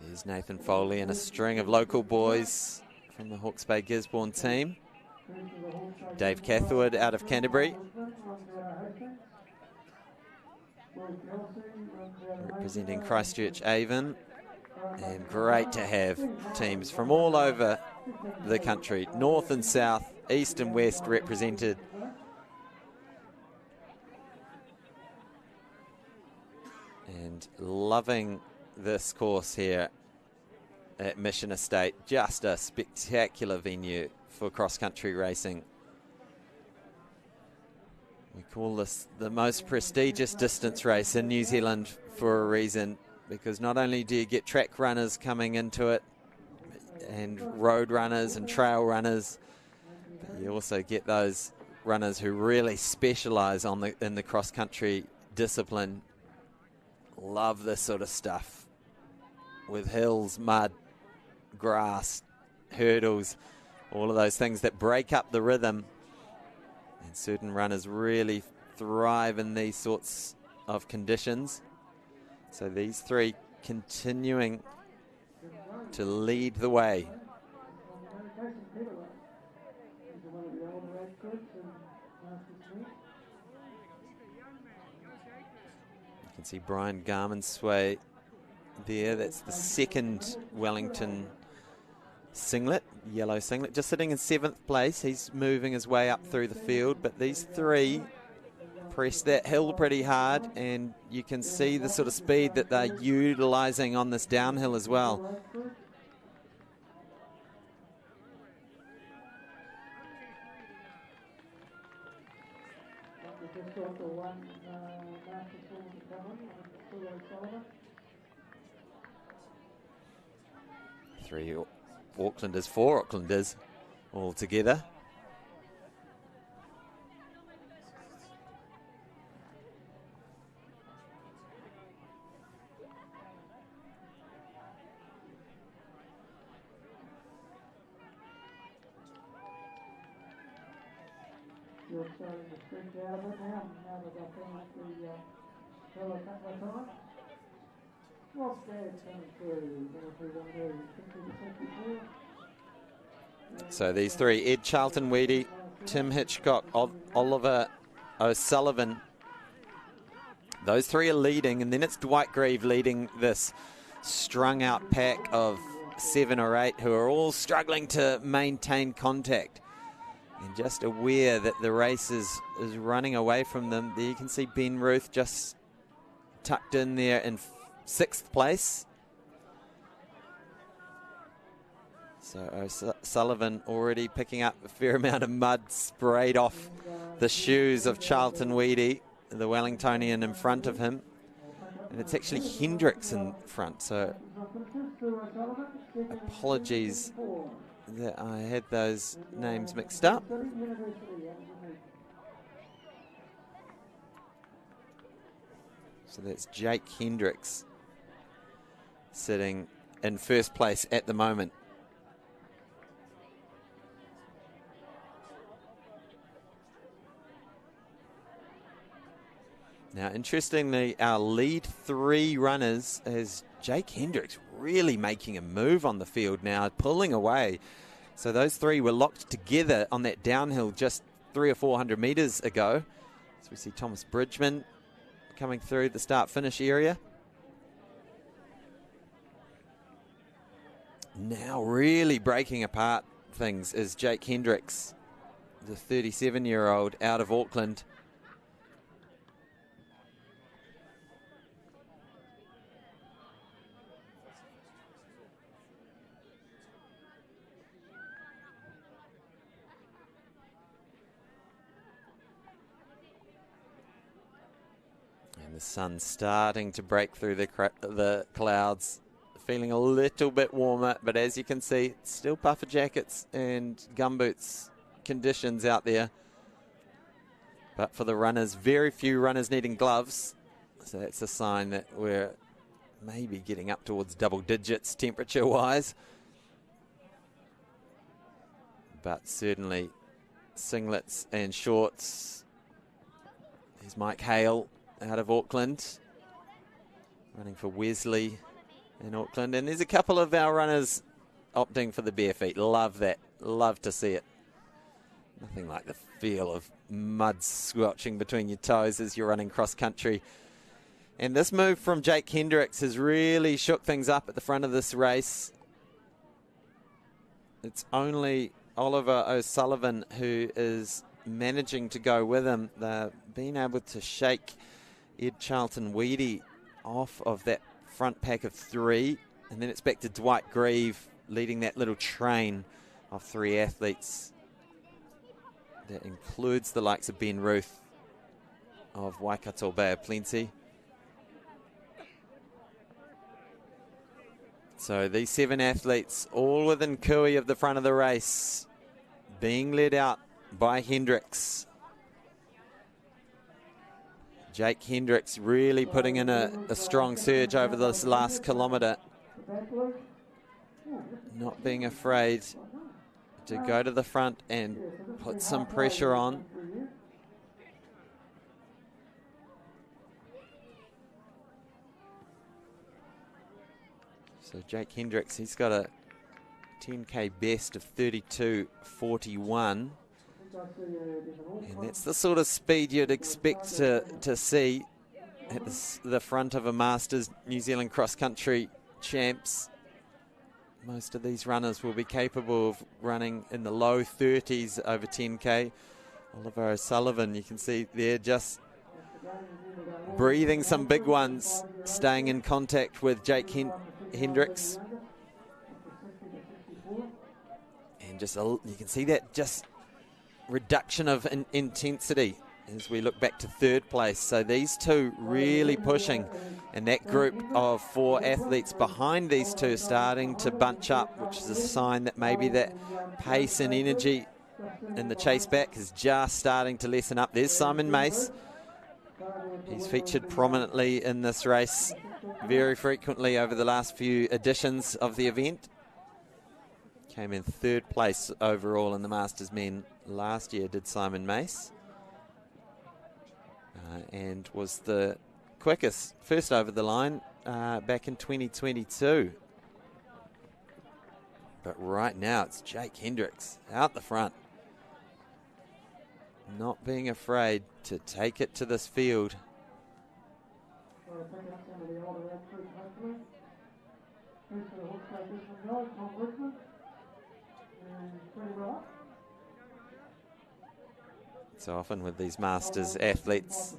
There's Nathan Foley and a string of local boys from the Hawke's Bay Gisborne team. Dave Cathwood out of Canterbury, representing Christchurch Avon. And great to have teams from all over the country, north and south, east and west, represented. And loving this course here at Mission Estate. Just a spectacular venue for cross-country racing. We call this the most prestigious distance race in New Zealand for a reason, because not only do you get track runners coming into it and road runners and trail runners, but you also get those runners who really specialise in the cross-country discipline. Love this sort of stuff with hills, mud, grass, hurdles, all of those things that break up the rhythm. And certain runners really thrive in these sorts of conditions. So these 3 continuing to lead the way. You can see Brian Garmansway there. That's the second Wellington singlet, yellow singlet, just sitting in 7th place. He's moving his way up through the field, but these 3 press that hill pretty hard, and you can see the sort of speed that they're utilising on this downhill as well. Three Aucklanders, four Aucklanders all together. You're starting to stretch out of it now that I've finished the pillow a couple of times. What's that coming through? So these three, Ed Charlton-Weedy, Tim Hitchcock, Oliver O'Sullivan, those three are leading, and then it's Dwight Grieve leading this strung out pack of 7 or 8 who are all struggling to maintain contact. And just aware that the race is running away from them. There you can see Ben Ruth just tucked in there in 6th place. So O'Sullivan already picking up a fair amount of mud sprayed off the shoes of Charlton-Weedy, the Wellingtonian in front of him. And it's actually Hendricks in front, so apologies that I had those names mixed up. So that's Jake Hendricks sitting in 1st place at the moment. Now, interestingly, our lead 3 runners is Jake Hendricks really making a move on the field now, pulling away. So those 3 were locked together on that downhill just 300 or 400 metres ago. So we see Thomas Bridgman coming through the start-finish area. Now really breaking apart things is Jake Hendricks, the 37-year-old out of Auckland. The sun's starting to break through the clouds, feeling a little bit warmer, but as you can see, it's still puffer jackets and gumboots conditions out there. But for the runners, very few runners needing gloves, so that's a sign that we're maybe getting up towards double digits temperature-wise. But certainly singlets and shorts. There's Mike Hale out of Auckland, running for Wesley in Auckland. And there's a couple of our runners opting for the bare feet. Love that. Love to see it. Nothing like the feel of mud squelching between your toes as you're running cross country. And this move from Jake Hendricks has really shook things up at the front of this race. It's only Oliver O'Sullivan who is managing to go with him. They're being able to shake Ed Charlton-Weedy off of that front pack of 3, and then it's back to Dwight Grieve leading that little train of 3 athletes. That includes the likes of Ben Ruth of Waikato Bay of Plenty. So these 7 athletes all within cooey of the front of the race, being led out by Hendricks. Jake Hendricks really putting in a strong surge over this last kilometre. Not being afraid to go to the front and put some pressure on. So Jake Hendricks, he's got a 10K best of 32:41. And that's the sort of speed you'd expect to see at the front of a Masters New Zealand cross-country champs. Most of these runners will be capable of running in the low 30s over 10K. Oliver O'Sullivan, you can see there, just breathing some big ones, staying in contact with Jake Hendricks. And just you can see that just reduction of intensity as we look back to third place. So these two really pushing, and that group of 4 athletes behind these two starting to bunch up, which is a sign that maybe that pace and energy in the chase back is just starting to lessen up. There's Simon Mace. He's featured prominently in this race very frequently over the last few editions of the event. Came in third place overall in the Masters men last year, did Simon Mace. And was the quickest first over the line back in 2022. But right now it's Jake Hendricks out the front, not being afraid to take it to this field. So often with these Masters athletes,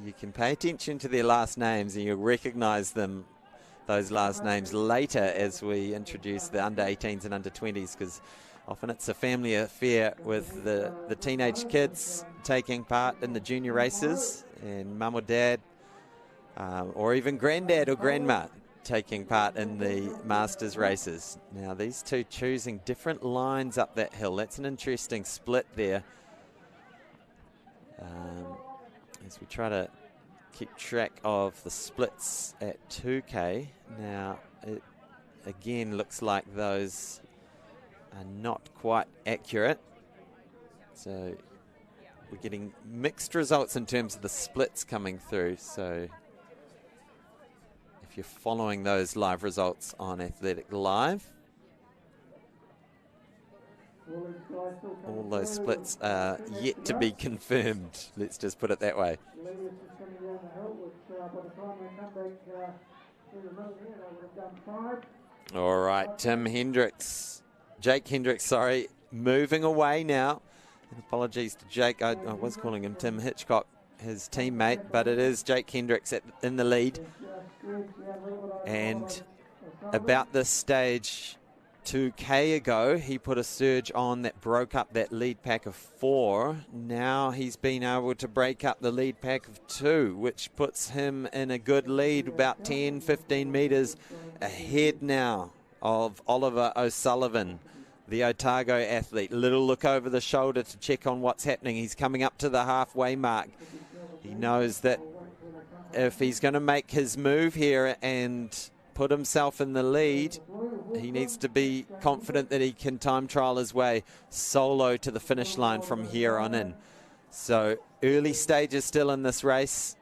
you can pay attention to their last names and you'll recognise them, those last names, later as we introduce the under-18s and under-20s, because often it's a family affair with the teenage kids taking part in the junior races, and mum or dad, or even granddad or grandma taking part in the Masters races. Now these two choosing different lines up that hill. That's an interesting split there. As we try to keep track of the splits at 2K. Now it again looks like those are not quite accurate. So we're getting mixed results in terms of the splits coming through. So if you're following those live results on Athletic Live, all those splits are yet to be confirmed. Let's just put it that way. All right, Jake Hendricks, sorry, moving away now. And apologies to Jake, I was calling him Tim Hitchcock, his teammate, but it is Jake Hendricks in the lead. And about this stage 2K ago, he put a surge on that broke up that lead pack of 4. Now he's been able to break up the lead pack of 2, which puts him in a good lead, about 10, 15 metres ahead now of Oliver O'Sullivan, the Otago athlete. Little look over the shoulder to check on what's happening. He's coming up to the halfway mark. He knows that if he's going to make his move here and put himself in the lead, he needs to be confident that he can time trial his way solo to the finish line from here on in. So early stages still in this race,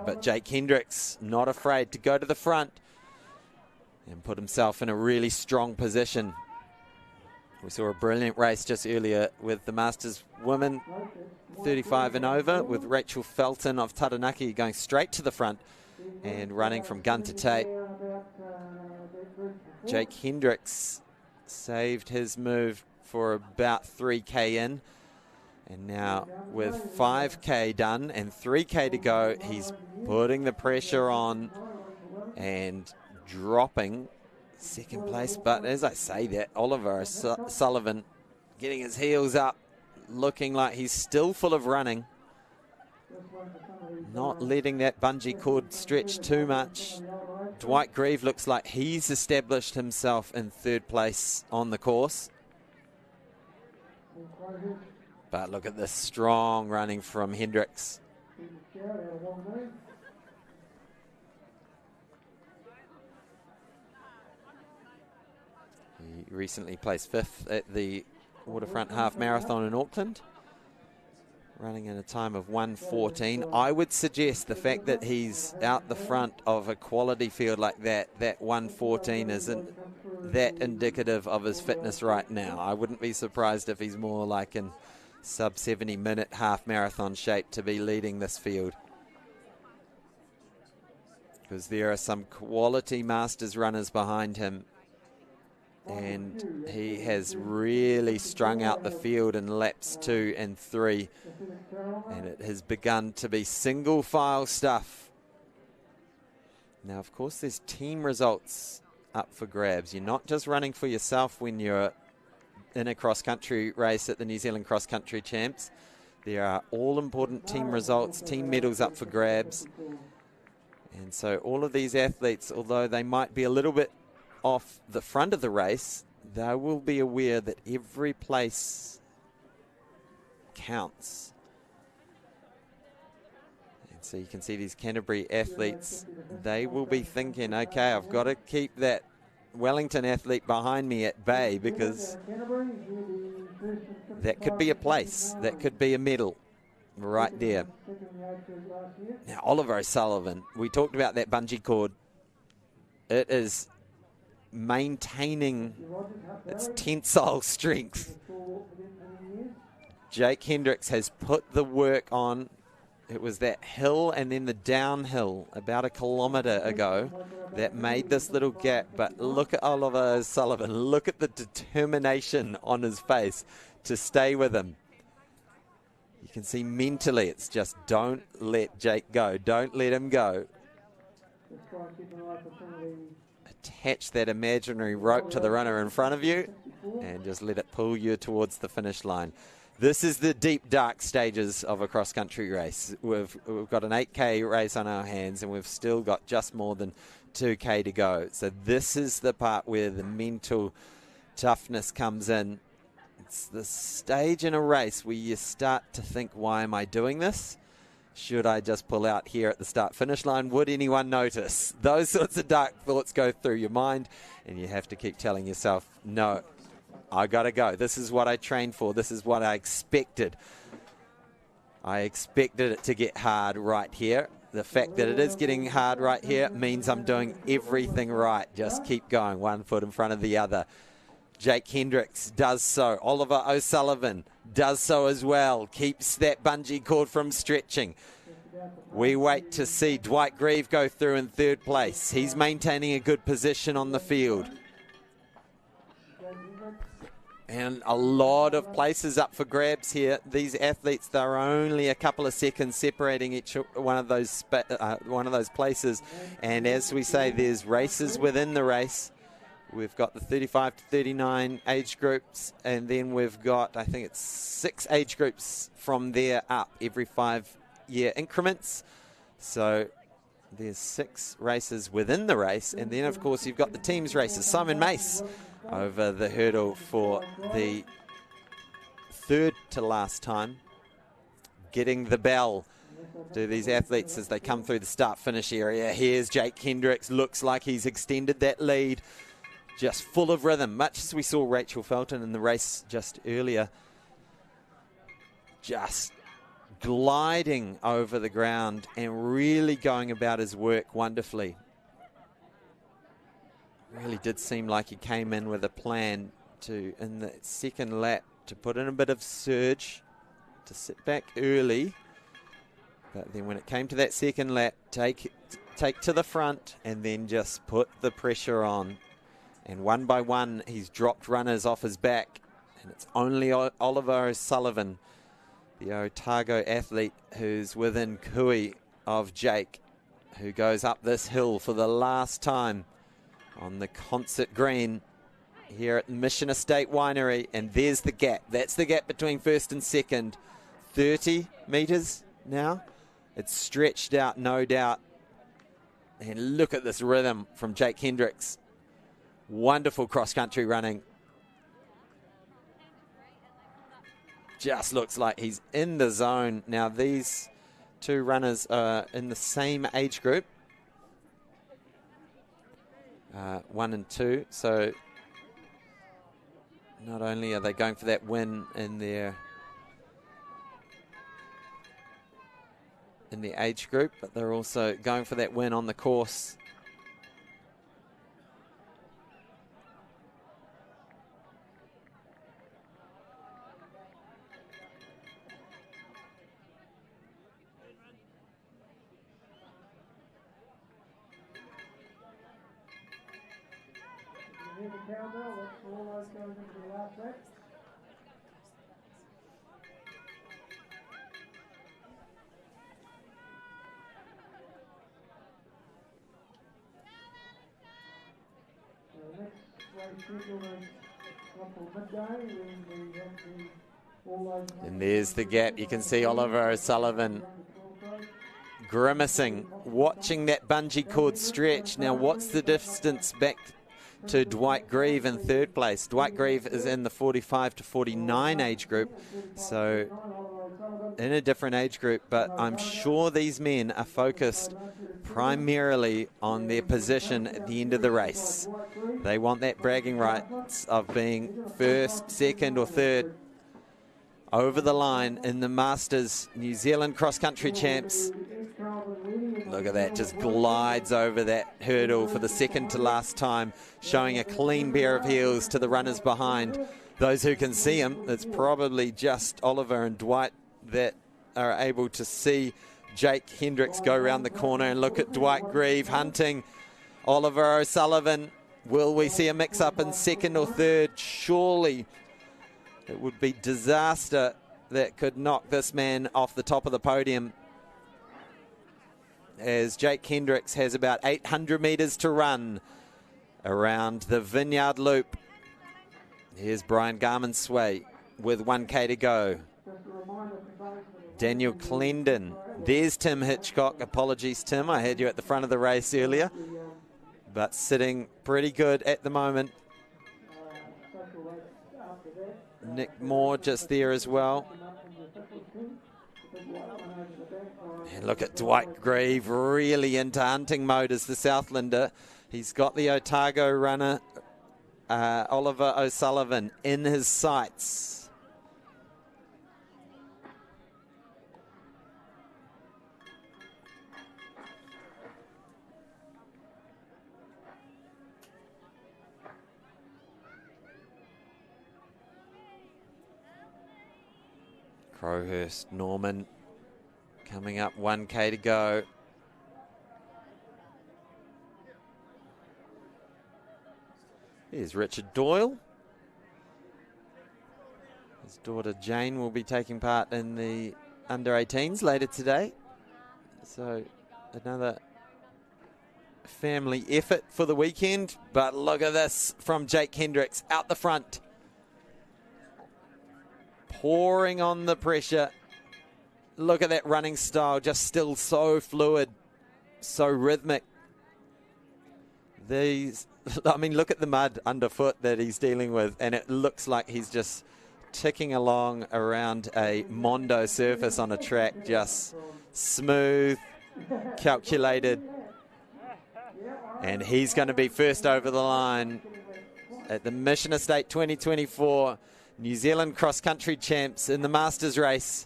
but Jake Hendricks not afraid to go to the front and put himself in a really strong position. We saw a brilliant race just earlier with the Masters women 35 and over, with Rachel Felton of Taranaki going straight to the front and running from gun to tape. Jake Hendricks saved his move for about 3K in, and now with 5K done and 3K to go, he's putting the pressure on and dropping second place. But as I say that, Oliver Sullivan getting his heels up, looking like he's still full of running, not letting that bungee cord stretch too much. Dwight Grieve looks like he's established himself in third place on the course. But look at this strong running from Hendricks. He recently placed 5th at the Waterfront Half Marathon in Auckland, running in a time of 1:14. I would suggest the fact that he's out the front of a quality field like that 1:14 isn't that indicative of his fitness right now. I wouldn't be surprised if he's more like in sub 70-minute half marathon shape to be leading this field, because there are some quality Masters runners behind him and he has really strung out the field in laps 2 and 3, and it has begun to be single file stuff. Now, of course, there's team results up for grabs. You're not just running for yourself when you're in a cross-country race at the New Zealand Cross Country Champs. There are all-important team results, team medals up for grabs. And so all of these athletes, although they might be a little bit off the front of the race, they will be aware that every place counts. And so you can see these Canterbury athletes, they will be thinking, okay, I've got to keep that Wellington athlete behind me at bay, because that could be a place, that could be a medal right there. Now, Oliver O'Sullivan, we talked about that bungee cord. It is maintaining its tensile strength. Jake Hendricks has put the work on. It was that hill and then the downhill about a kilometre ago that made this little gap. But look at Oliver O'Sullivan. Look at the determination on his face to stay with him. You can see mentally it's just don't let Jake go. Don't let him go. Attach that imaginary rope to the runner in front of you and just let it pull you towards the finish line. This is the deep, dark stages of a cross-country race. We've got an 8K race on our hands, and we've still got just more than 2K to go. So this is the part where the mental toughness comes in. It's the stage in a race where you start to think, why am I doing this? Should I just pull out here at the start-finish line? Would anyone notice? Those sorts of dark thoughts go through your mind, and you have to keep telling yourself, no, I got to go. This is what I trained for. This is what I expected. I expected it to get hard right here. The fact that it is getting hard right here means I'm doing everything right. Just keep going, one foot in front of the other. Jake Hendricks does so. Oliver O'Sullivan does so as well. Keeps that bungee cord from stretching. We wait to see Dwight Grieve go through in third place. He's maintaining a good position on the field. And a lot of places up for grabs here. These athletes, they're only a couple of seconds separating each one of those places. And as we say, there's races within the race. We've got the 35 to 39 age groups, and then we've got, I think it's 6 age groups from there up every 5-year increments. So there's 6 races within the race, and then of course you've got the teams races. Simon Mace over the hurdle for the 3rd to last time, getting the bell to these athletes as they come through the start-finish area. Here's Jake Hendricks, looks like he's extended that lead. Just full of rhythm, much as we saw Rachel Felton in the race just earlier. Just gliding over the ground and really going about his work wonderfully. Really did seem like he came in with a plan to, in the second lap, to put in a bit of surge, to sit back early. But then when it came to that second lap, take to the front and then just put the pressure on. And one by one, he's dropped runners off his back. And it's only Oliver O'Sullivan, the Otago athlete, who's within cooey of Jake, who goes up this hill for the last time on the concert green here at Mission Estate Winery. And there's the gap. That's the gap between first and second. 30 metres now. It's stretched out, no doubt. And look at this rhythm from Jake Hendricks. Wonderful cross-country running. Just looks like he's in the zone. Now, these 2 runners are in the same age group. 1 and 2. So, not only are they going for that win in the age group, but they're also going for that win on the course. hear the cowbell, that's all those goes into the last set. So the next race schedule is not till midday, when we have all those... And there's the gap. You can see Oliver O'Sullivan grimacing, watching that bungee cord stretch. Now, what's the distance back to Dwight Grieve in third place? Dwight Grieve is in the 45 to 49 age group, so in a different age group, but I'm sure these men are focused primarily on their position at the end of the race. They want that bragging rights of being first, second or third over the line in the Masters New Zealand cross-country champs. Look at that, just glides over that hurdle for the second to last time, showing a clean pair of heels to the runners behind. Those who can see him, it's probably just Oliver and Dwight that are able to see Jake Hendricks go around the corner, and look at Dwight Grieve hunting Oliver O'Sullivan. Will we see a mix-up in second or third? Surely it would be disaster that could knock this man off the top of the podium, as Jake Hendricks has about 800 metres to run around the Vineyard Loop. Here's Brian Garman-Sway with 1K to go. Daniel Clendon. There's Tim Hitchcock. Apologies, Tim. I had you at the front of the race earlier, but sitting pretty good at the moment. Nick Moore just there as well. And look at Dwight Grieve, really into hunting mode as the Southlander. He's got the Otago runner, Oliver O'Sullivan, in his sights. Crowhurst, Norman, coming up, 1K to go. Here's Richard Doyle. His daughter Jane will be taking part in the under-18s later today. So another family effort for the weekend. But look at this from Jake Hendricks out the front, pouring on the pressure. Look at that running style, just still so fluid, so rhythmic. Look at the mud underfoot that he's dealing with, and it looks like he's just ticking along around a Mondo surface on a track, just smooth, calculated. And he's going to be first over the line at the Mission Estate 2024 New Zealand cross-country champs in the Masters race.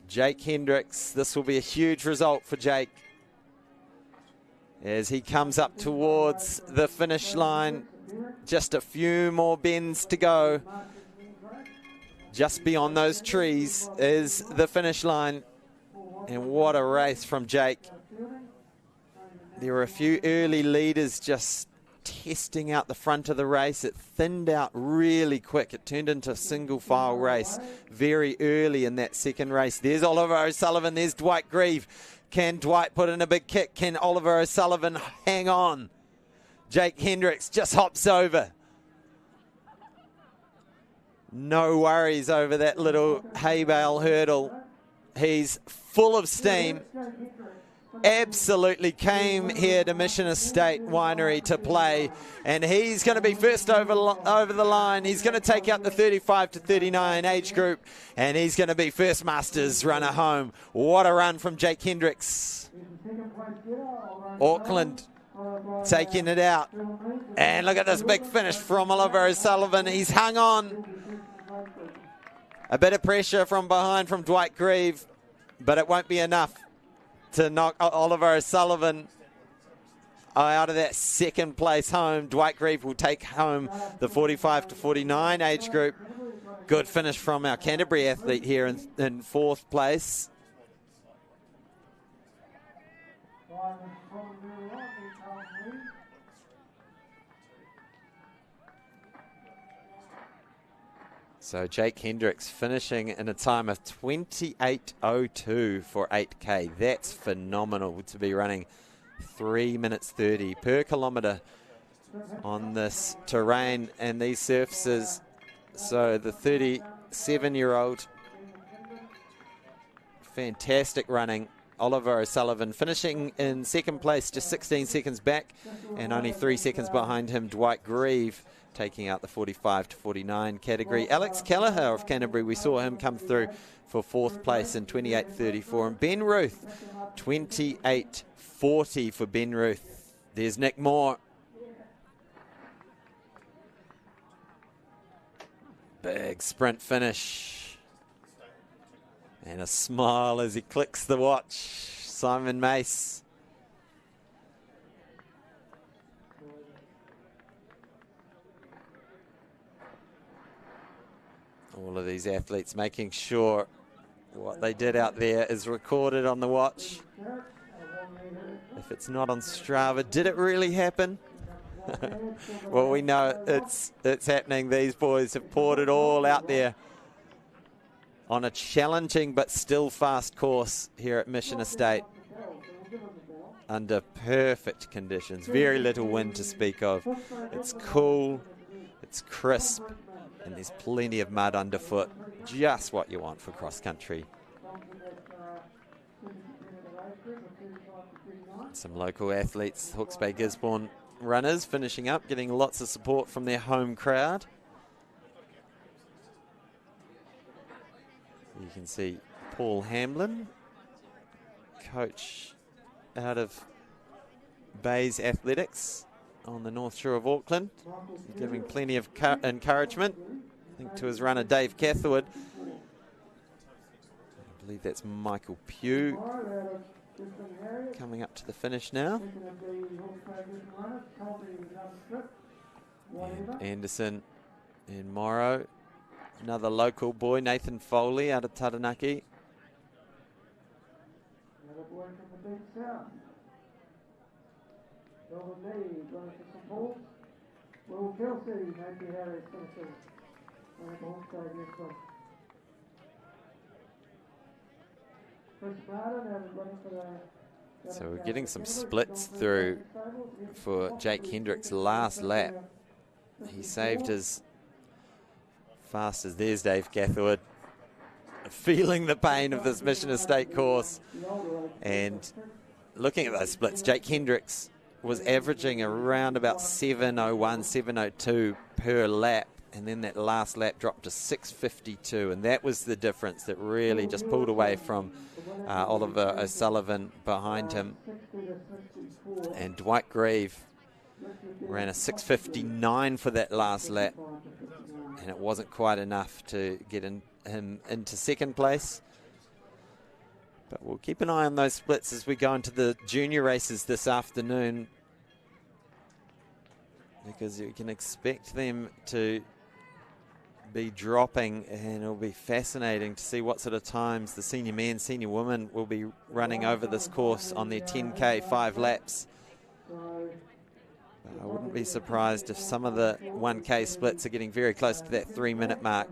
Jake Hendricks. This will be a huge result for Jake as he comes up towards the finish line. Just a few more bends to go. Just beyond those trees is the finish line. And what a race from Jake. There were a few early leaders just testing out the front of the race. It thinned out really quick. It turned into a single file race very early in that second race. There's Oliver O'Sullivan. There's Dwight Grieve. Can Dwight put in a big kick? Can Oliver O'Sullivan hang on? Jake Hendricks just hops over. No worries over that little hay bale hurdle. He's full of steam. Absolutely came here to Mission Estate Winery to play, and he's going to be first over the line. He's going to take out the 35 to 39 age group, and he's going to be first Masters runner home. What a run from Jake Hendricks. Auckland taking it out, and look at this big finish from Oliver O'Sullivan. He's hung on. A bit of pressure from behind from Dwight Grieve, but it won't be enough to knock Oliver O'Sullivan out of that second place home. Dwight Grieve will take home the 45 to 49 age group. Good finish from our Canterbury athlete here in fourth place. So Jake Hendricks finishing in a time of 28:02 for 8K. That's phenomenal to be running 3 minutes 30 per kilometre on this terrain and these surfaces. So the 37-year-old, fantastic running. Oliver O'Sullivan finishing in second place, just 16 seconds back, and only 3 seconds behind him, Dwight Grieve, taking out the 45 to 49 category. Alex Kelleher of Canterbury, we saw him come through for fourth place in 28:34. And Ben Ruth, 28:40 for Ben Ruth. There's Nick Moore. Big sprint finish. And a smile as he clicks the watch. Simon Mace. All of these athletes making sure what they did out there is recorded on the watch. If it's not on Strava, did it really happen? Well, we know it's happening. These boys have poured it all out there on a challenging but still fast course here at Mission Estate under perfect conditions. Very little wind to speak of. It's cool, it's crisp, and there's plenty of mud underfoot. Just what you want for cross country. Some local athletes, Hawke's Bay Gisborne runners, finishing up, getting lots of support from their home crowd. You can see Paul Hamlin, coach out of Bays Athletics on the North Shore of Auckland, giving plenty of encouragement, I think, to his runner Dave Catherwood. I believe that's Michael Pugh coming up to the finish now. And Anderson and Morrow. Another local boy, Nathan Foley out of Taranaki. Another boy from the Big South. Over me, going for some balls. Will Kelsey, Napier Harris, finishes. And the Hawke's Bay Gisborne. Chris Martin, running for the... So we're getting some splits through for Jake Hendricks' last lap. He saved his fast as there's Dave Catherwood, feeling the pain of this Mission Estate course. And looking at those splits, Jake Hendricks was averaging around about 7:01, 7:02 per lap. And then that last lap dropped to 6:52. And that was the difference that really just pulled away from Oliver O'Sullivan behind him. And Dwight Grieve ran a 6:59 for that last lap. And it wasn't quite enough to get him into second place. But we'll keep an eye on those splits as we go into the junior races this afternoon, because you can expect them to be dropping, and it'll be fascinating to see what sort of times the senior men, senior women will be running over this course on their 10K 5 laps. I wouldn't be surprised if some of the 1K splits are getting very close to that 3-minute mark.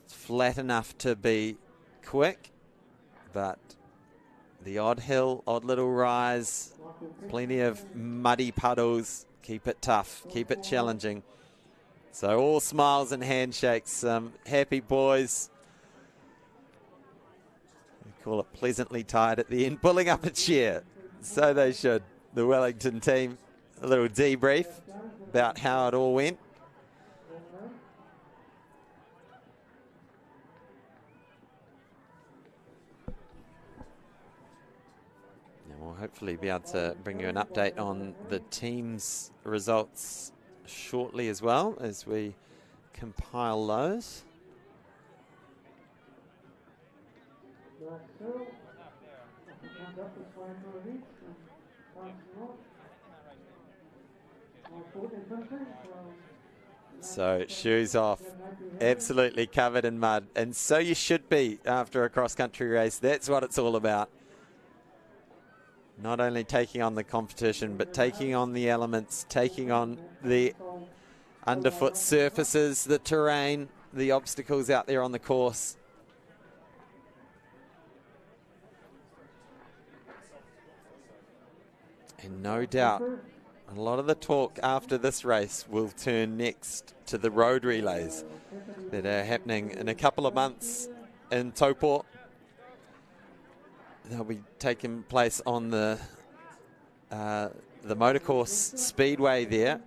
It's flat enough to be quick, but the odd hill, odd little rise, plenty of muddy puddles. Keep it tough, keep it challenging. So all smiles and handshakes, happy boys. We call it pleasantly tired at the end, pulling up a chair. So they should. The Wellington team, a little debrief about how it all went. And we'll hopefully be able to bring you an update on the team's results shortly as well, as we compile those. So shoes off, absolutely covered in mud, and so you should be after a cross-country race. That's what it's all about. Not only taking on the competition, but taking on the elements, taking on the underfoot surfaces, the terrain, the obstacles out there on the course. And no doubt, a lot of the talk after this race will turn next to the road relays that are happening in a couple of months in Taupō. They'll be taking place on the motorcourse speedway there,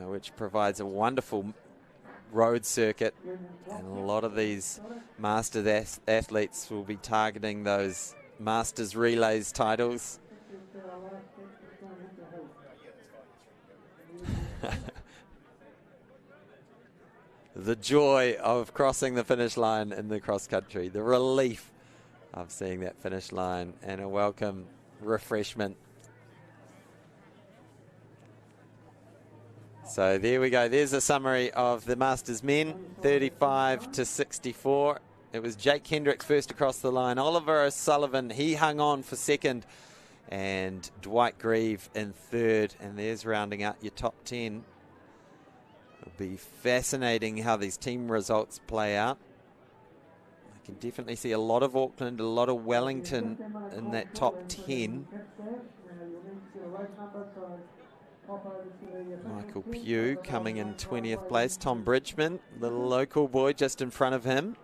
which provides a wonderful road circuit, and a lot of these Masters athletes will be targeting those Masters relays titles. The joy of crossing the finish line in the cross country, the relief of seeing that finish line, and a welcome refreshment. So there we go. There's a summary of the Masters men, 35 to 64. It was Jake Hendricks first across the line. Oliver O'Sullivan, he hung on for second, and Dwight Grieve in third. And there's rounding out your top 10. It'll be fascinating how these team results play out. I can definitely see a lot of Auckland, a lot of Wellington in that top 10. Michael Pugh coming in 20th place. Tom Bridgman, the local boy, just in front of him.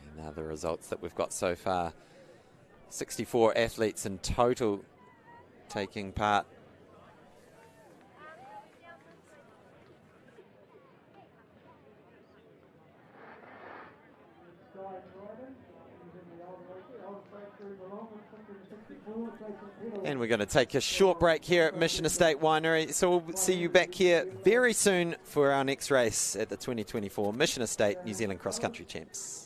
And now the results that we've got so far. 64 athletes in total taking part. And we're going to take a short break here at Mission Estate Winery. So we'll see you back here very soon for our next race at the 2024 Mission Estate New Zealand Cross Country Champs.